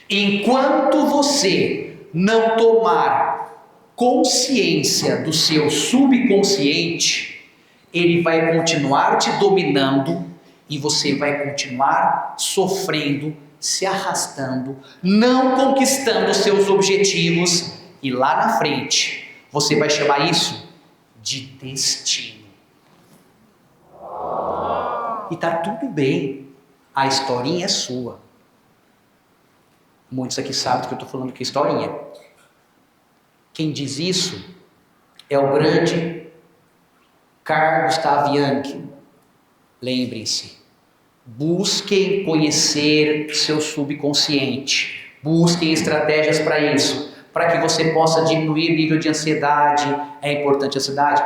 Enquanto você não tomar consciência do seu subconsciente, ele vai continuar te dominando e você vai continuar sofrendo, se arrastando, não conquistando os seus objetivos, e lá na frente você vai chamar isso de destino. E tá tudo bem, a historinha é sua. Muitos aqui sabem que eu estou falando que é historinha. Quem diz isso é o grande Carl Gustav Jung. Lembrem-se, busquem conhecer seu subconsciente, busquem estratégias para isso, para que você possa diminuir o nível de ansiedade. É importante a ansiedade?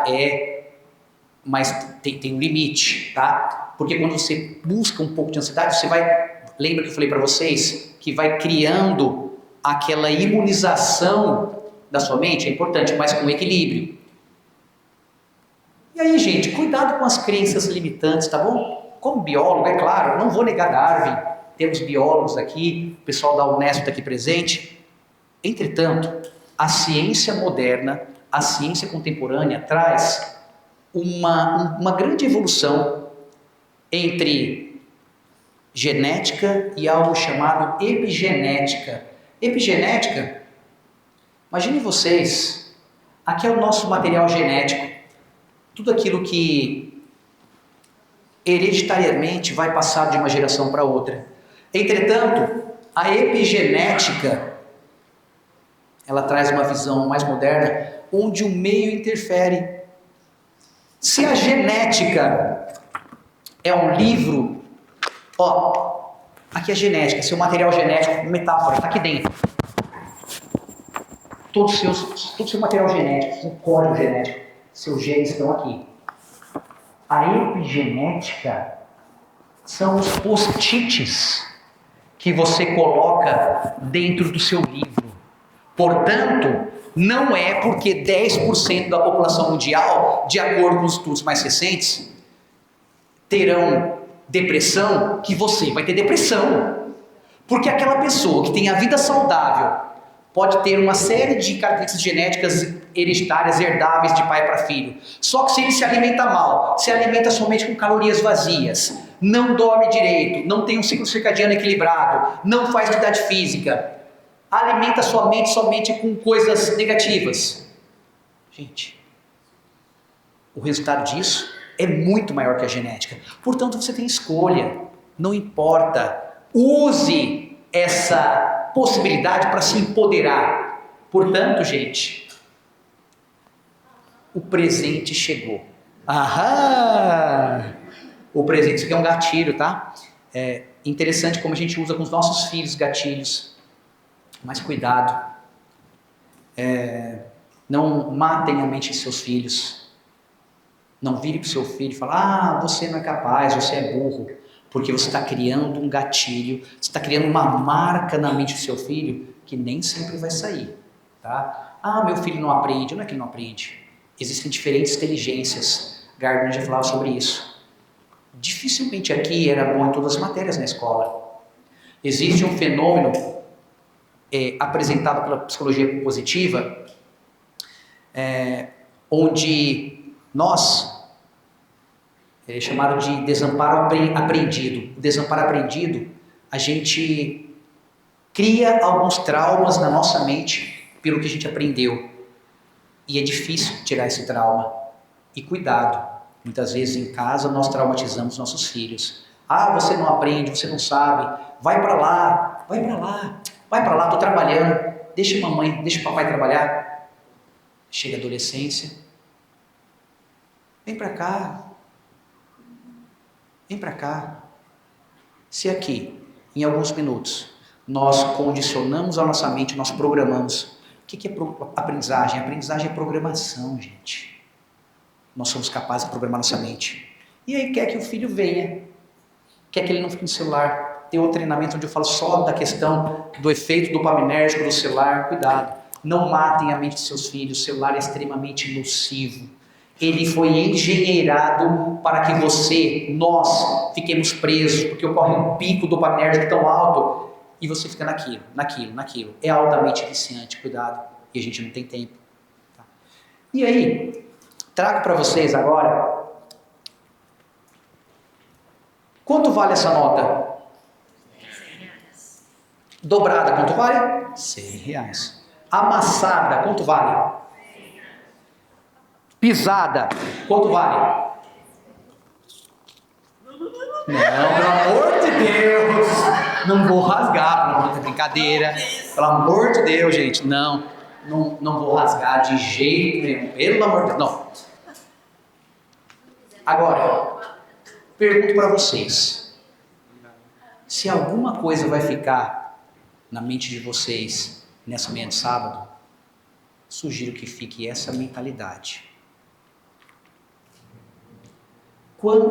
Mas tem um limite, tá? Porque quando você busca um pouco de ansiedade, você vai... Lembra que eu falei para vocês que vai criando aquela imunização da sua mente? É importante, mas com equilíbrio. E aí, gente, cuidado com as crenças limitantes, tá bom? Como biólogo, é claro, não vou negar Darwin, temos biólogos aqui, o pessoal da Unesp está aqui presente. Entretanto, a ciência moderna, a ciência contemporânea traz uma grande evolução entre genética e algo chamado epigenética. Epigenética, imagine vocês, aqui é o nosso material genético, tudo aquilo que hereditariamente vai passar de uma geração para outra. Entretanto, a epigenética, ela traz uma visão mais moderna, onde o meio interfere. Se a genética é um livro, aqui é genética, seu material genético, metáfora, está aqui dentro. Todo o seu material genético, seu código genético, seus genes estão aqui. A epigenética são os post-its que você coloca dentro do seu livro. Portanto, não é porque 10% da população mundial, de acordo com os estudos mais recentes, terão depressão, que você vai ter depressão. Porque aquela pessoa que tem a vida saudável pode ter uma série de características genéticas hereditárias, herdáveis de pai para filho. Só que se ele se alimenta mal, se alimenta somente com calorias vazias, não dorme direito, não tem um ciclo circadiano equilibrado, não faz atividade física, alimenta sua mente somente com coisas negativas. Gente, o resultado disso é muito maior que a genética. Portanto, você tem escolha, não importa. Use essa possibilidade para se empoderar. Portanto, gente, o presente chegou. Aham! O presente, isso aqui é um gatilho, tá? É interessante como a gente usa com os nossos filhos gatilhos. Mas cuidado. Não matem a mente de seus filhos. Não vire para o seu filho e fale: ah, você não é capaz, você é burro. Porque você está criando um gatilho, você está criando uma marca na mente do seu filho que nem sempre vai sair. Tá? Ah, meu filho não aprende. Não é que ele não aprende. Existem diferentes inteligências. Gardner já falava sobre isso. Dificilmente aqui era bom em todas as matérias na escola. Existe um fenômeno apresentado pela psicologia positiva, onde nós, é chamado de desamparo aprendido. O desamparo aprendido, a gente cria alguns traumas na nossa mente pelo que a gente aprendeu. E é difícil tirar esse trauma. E cuidado, muitas vezes em casa nós traumatizamos nossos filhos. Ah, você não aprende, você não sabe, vai para lá, estou trabalhando, deixa mamãe, deixa papai trabalhar. Chega a adolescência, vem para cá. Se aqui, em alguns minutos, nós condicionamos a nossa mente, nós programamos. O que é aprendizagem? Aprendizagem é programação, gente. Nós somos capazes de programar nossa mente. E aí quer que o filho venha, quer que ele não fique no celular. Tem outro treinamento onde eu falo só da questão do efeito dopaminérgico do celular. Cuidado, não matem a mente de seus filhos. O celular é extremamente nocivo. Ele foi engenheirado para que nós fiquemos presos, porque ocorre um pico dopaminérgico tão alto e você fica naquilo. É altamente viciante, cuidado, e a gente não tem tempo. Tá? E aí, trago para vocês agora, quanto vale essa nota? Dobrada, quanto vale? R$100. Amassada, quanto vale? Pisada, quanto vale? Não, pelo amor de Deus, não vou rasgar, pelo amor de brincadeira, pelo amor de Deus, gente, não vou rasgar de jeito nenhum, pelo amor de Deus, não. Agora, pergunto para vocês, se alguma coisa vai ficar na mente de vocês nessa manhã de sábado, sugiro que fique essa mentalidade.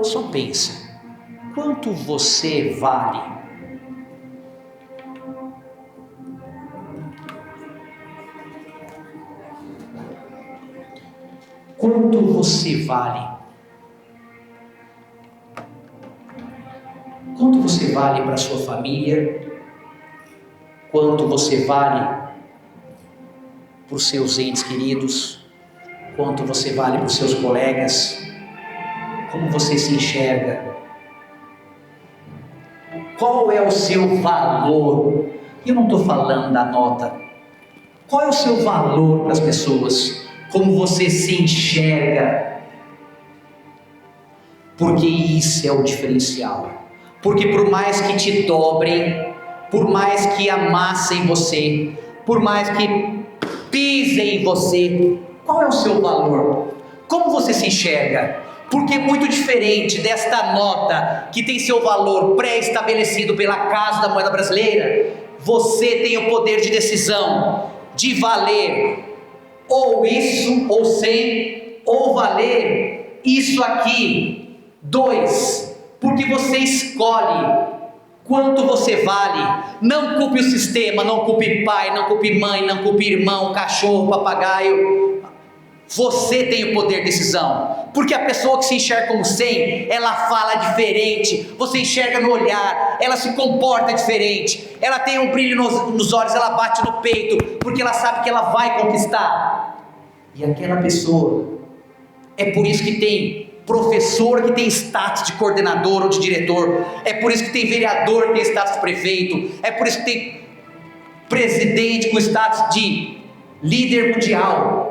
Só pensa, quanto você vale? Quanto você vale? Quanto você vale para a sua família? Quanto você vale para os seus entes queridos? Quanto você vale para os seus colegas? Como você se enxerga? Qual é o seu valor? Eu não estou falando da nota. Qual é o seu valor para as pessoas? Como você se enxerga? Porque isso é o diferencial. Porque por mais que te dobrem, por mais que amassem você, por mais que pisem em você, qual é o seu valor? Como você se enxerga? Porque é muito diferente desta nota que tem seu valor pré-estabelecido pela Casa da Moeda Brasileira. Você tem o poder de decisão de valer ou isso, ou 100, ou valer isso aqui, 2, porque você escolhe quanto você vale. Não culpe o sistema, não culpe pai, não culpe mãe, não culpe irmão, cachorro, papagaio. Você tem o poder de decisão, porque a pessoa que se enxerga como 100, ela fala diferente, você enxerga no olhar, ela se comporta diferente, ela tem um brilho nos olhos, ela bate no peito, porque ela sabe que ela vai conquistar. E aquela pessoa, é por isso que tem professor que tem status de coordenador ou de diretor, é por isso que tem vereador que tem status de prefeito, é por isso que tem presidente com status de líder mundial.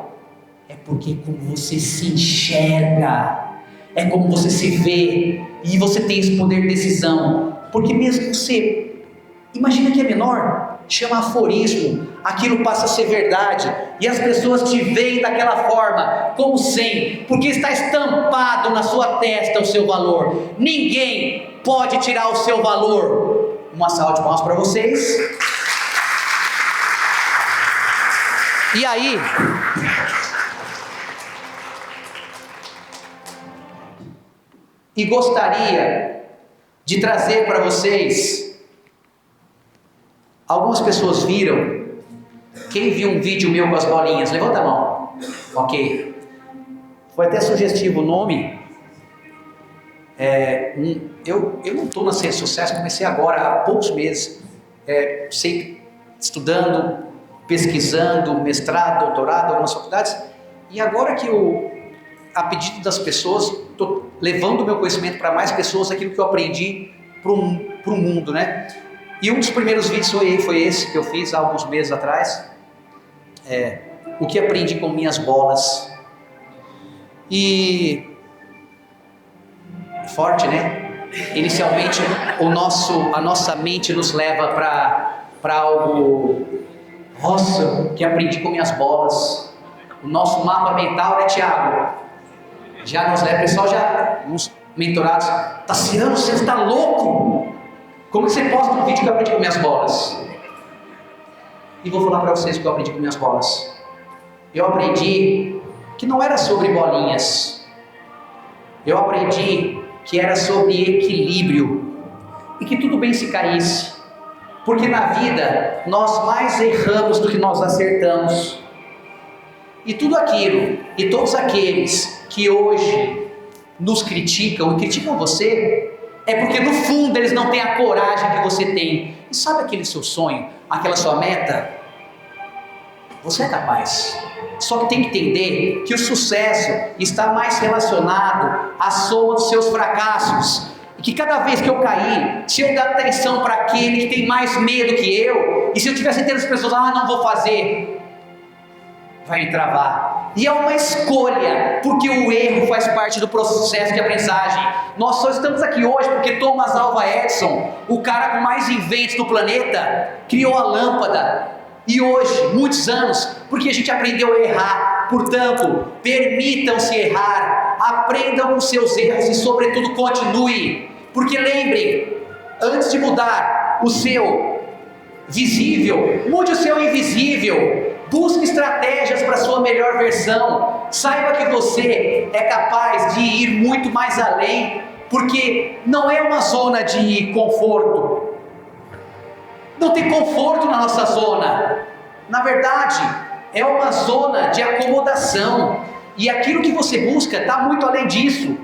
É porque é como você se enxerga, é como você se vê, e você tem esse poder de decisão, porque mesmo você, imagina que é menor, chama aforismo, aquilo passa a ser verdade, e as pessoas te veem daquela forma, como 100, porque está estampado na sua testa o seu valor, ninguém pode tirar o seu valor. Uma salva de palmas para vocês. E aí, e gostaria de trazer para vocês, algumas pessoas viram, quem viu um vídeo meu com as bolinhas, levanta a mão, ok, foi até sugestivo o nome, eu não estou na ciência de sucesso, comecei agora há poucos meses, sempre estudando, pesquisando, mestrado, doutorado, algumas faculdades, e agora que a pedido das pessoas, estou levando o meu conhecimento para mais pessoas, aquilo que eu aprendi para o mundo, né? E um dos primeiros vídeos foi esse que eu fiz há alguns meses atrás, o que aprendi com minhas bolas. E forte, né? Inicialmente a nossa mente nos leva para algo, nossa, que aprendi com minhas bolas. O nosso mapa mental, né, Tiago? Já nos leva, pessoal, uns mentorados, Tassiano, você está louco? Como que você posta um vídeo que eu aprendi com minhas bolas? E vou falar para vocês o que eu aprendi com minhas bolas. Eu aprendi que não era sobre bolinhas. Eu aprendi que era sobre equilíbrio. E que tudo bem se caísse. Porque na vida, nós mais erramos do que nós acertamos. E tudo aquilo, e todos aqueles que hoje nos criticam e criticam você, é porque no fundo eles não têm a coragem que você tem. E sabe aquele seu sonho, aquela sua meta? Você é capaz. Só que tem que entender que o sucesso está mais relacionado à soma dos seus fracassos. E que cada vez que eu cair, se eu dar atenção para aquele que tem mais medo que eu, e se eu tiver certeza das pessoas, não vou fazer, vai me travar. E é uma escolha, porque o erro faz parte do processo de aprendizagem. Nós só estamos aqui hoje porque Thomas Alva Edison, o cara com mais inventos do planeta, criou a lâmpada. E hoje, muitos anos, porque a gente aprendeu a errar. Portanto, permitam-se errar, aprendam com seus erros e sobretudo continue. Porque lembrem, antes de mudar o seu visível, mude o seu invisível. Busque estratégias para a sua melhor versão. Saiba que você é capaz de ir muito mais além, porque não é uma zona de conforto. Não tem conforto na nossa zona. Na verdade, é uma zona de acomodação. E aquilo que você busca está muito além disso.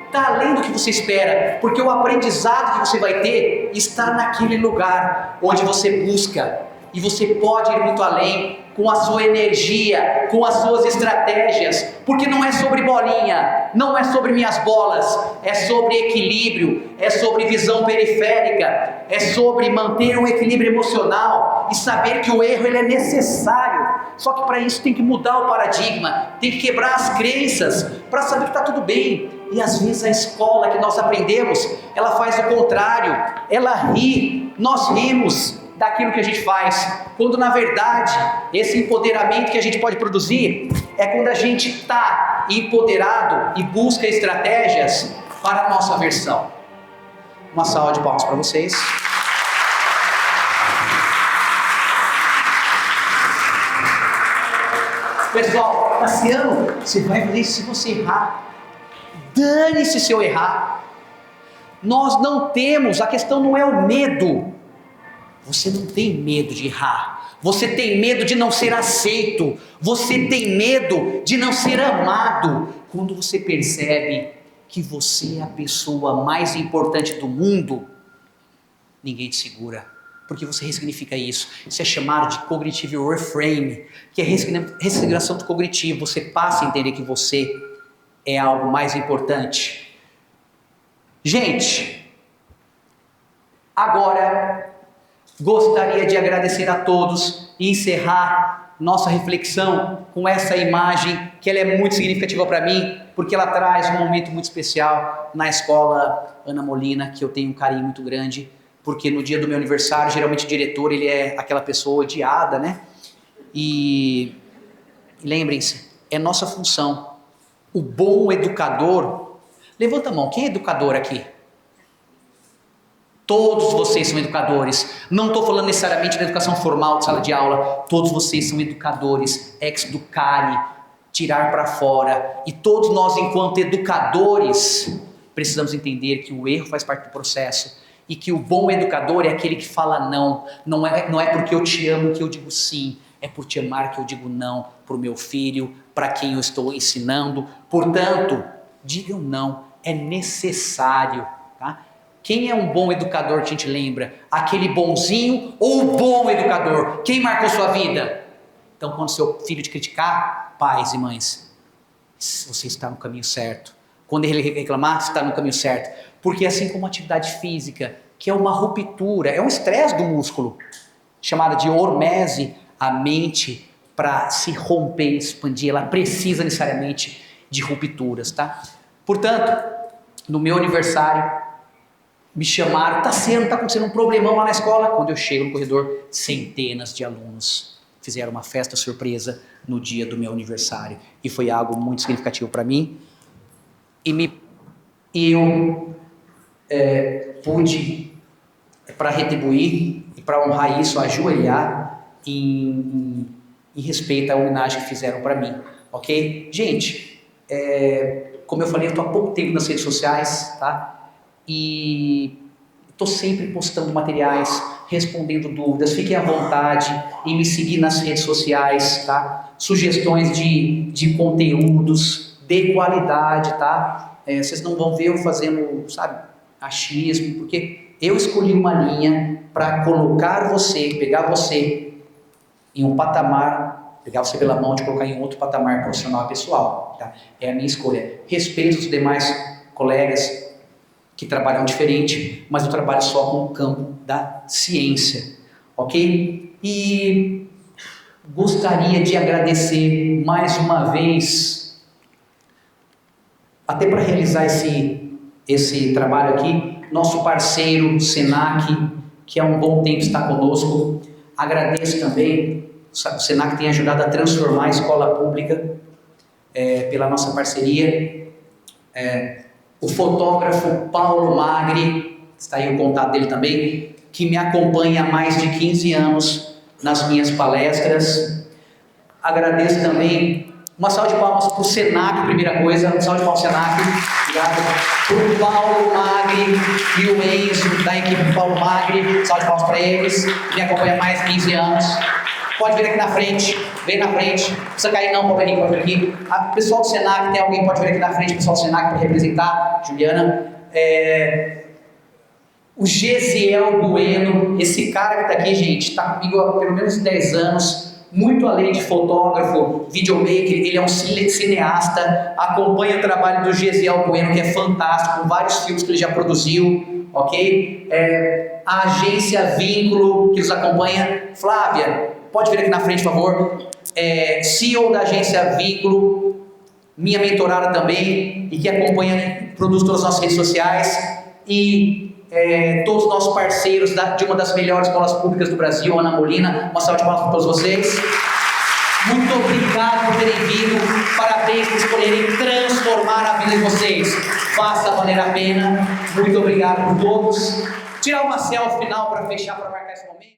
Está além do que você espera. Porque o aprendizado que você vai ter está naquele lugar onde você busca. E você pode ir muito além com a sua energia, com as suas estratégias, porque não é sobre bolinha, não é sobre minhas bolas, é sobre equilíbrio, é sobre visão periférica, é sobre manter um equilíbrio emocional e saber que o erro ele é necessário. Só que para isso tem que mudar o paradigma, tem que quebrar as crenças para saber que está tudo bem. E às vezes a escola que nós aprendemos, ela faz o contrário, ela ri, nós rimos daquilo que a gente faz, quando na verdade esse empoderamento que a gente pode produzir é quando a gente está empoderado e busca estratégias para a nossa versão. Uma salva de palmas para vocês. Pessoal, Tassiano, você vai fazer isso se você errar. Dane-se se eu errar. Nós não temos, a questão não é o medo. Você não tem medo de errar. Você tem medo de não ser aceito. Você tem medo de não ser amado. Quando você percebe que você é a pessoa mais importante do mundo, ninguém te segura. Porque você ressignifica isso. Isso é chamado de cognitive reframe, que é ressignificação do cognitivo. Você passa a entender que você é algo mais importante. Gente, agora gostaria de agradecer a todos e encerrar nossa reflexão com essa imagem, que ela é muito significativa para mim, porque ela traz um momento muito especial na escola Ana Molina, que eu tenho um carinho muito grande, porque no dia do meu aniversário, geralmente o diretor, ele é aquela pessoa odiada, né? E lembrem-se, é nossa função. O bom educador, levanta a mão, quem é educador aqui? Todos vocês são educadores. Não estou falando necessariamente da educação formal, de sala de aula. Todos vocês são educadores, ex-educare, tirar para fora. E todos nós, enquanto educadores, precisamos entender que o erro faz parte do processo. E que o bom educador é aquele que fala não. Não é porque eu te amo que eu digo sim. É por te amar que eu digo não para o meu filho, para quem eu estou ensinando. Portanto, digam não. É necessário, tá? Quem é um bom educador que a gente lembra? Aquele bonzinho ou o bom educador? Quem marcou sua vida? Então, quando seu filho te criticar, pais e mães, você está no caminho certo. Quando ele reclamar, você está no caminho certo. Porque assim como a atividade física, que é uma ruptura, é um estresse do músculo, chamada de hormese, a mente, para se romper, expandir, ela precisa necessariamente de rupturas, tá? Portanto, no meu aniversário, me chamaram, tá acontecendo um problemão lá na escola. Quando eu chego no corredor, centenas de alunos fizeram uma festa surpresa no dia do meu aniversário. E foi algo muito significativo para mim. E eu pude, para retribuir e para honrar isso, ajoelhar em respeito à homenagem que fizeram para mim. Ok? Gente, como eu falei, eu estou há pouco tempo nas redes sociais, tá? E estou sempre postando materiais, respondendo dúvidas. Fiquem à vontade em me seguir nas redes sociais, tá? Sugestões de conteúdos de qualidade, tá? Vocês não vão ver eu fazendo, sabe, achismo, porque eu escolhi uma linha para colocar você, pegar você em um patamar, pegar você pela mão, te colocar em outro patamar profissional e pessoal, tá? É a minha escolha. Respeito os demais colegas que trabalham diferente, mas eu trabalho só com o campo da ciência, ok? E gostaria de agradecer mais uma vez, até para realizar esse trabalho aqui, nosso parceiro Senac, que há um bom tempo está conosco. Agradeço também, o Senac tem ajudado a transformar a escola pública pela nossa parceria. O fotógrafo Paulo Magri, está aí o contato dele também, que me acompanha há mais de 15 anos nas minhas palestras. Agradeço também, uma salva de palmas para o Senac, primeira coisa, uma salva de palmas para o Senac, obrigado. Para o Paulo Magri e o Enzo, da equipe do Paulo Magri, salva de palmas para eles, que me acompanha há mais de 15 anos. Pode vir aqui na frente, vem na frente, não precisa cair não, pode vir aqui. O pessoal do Senac, tem alguém pode vir aqui na frente, o pessoal do Senac para representar, Juliana. O Gesiel Bueno, esse cara que está aqui, gente, está comigo há pelo menos 10 anos, muito além de fotógrafo, videomaker, ele é um cineasta, acompanha o trabalho do Gesiel Bueno, que é fantástico, com vários filmes que ele já produziu, ok? A agência Vínculo, que nos acompanha, Flávia, pode vir aqui na frente, por favor. CEO da agência Vínculo, minha mentorada também, e que acompanha, produz todas as nossas redes sociais, e todos os nossos parceiros de uma das melhores escolas públicas do Brasil, Ana Molina. Uma salva de palmas para todos vocês. Muito obrigado por terem vindo, parabéns por escolherem transformar a vida de vocês. Faça valer a pena. Muito obrigado por todos. Tirar uma selfie final para fechar, para marcar esse momento.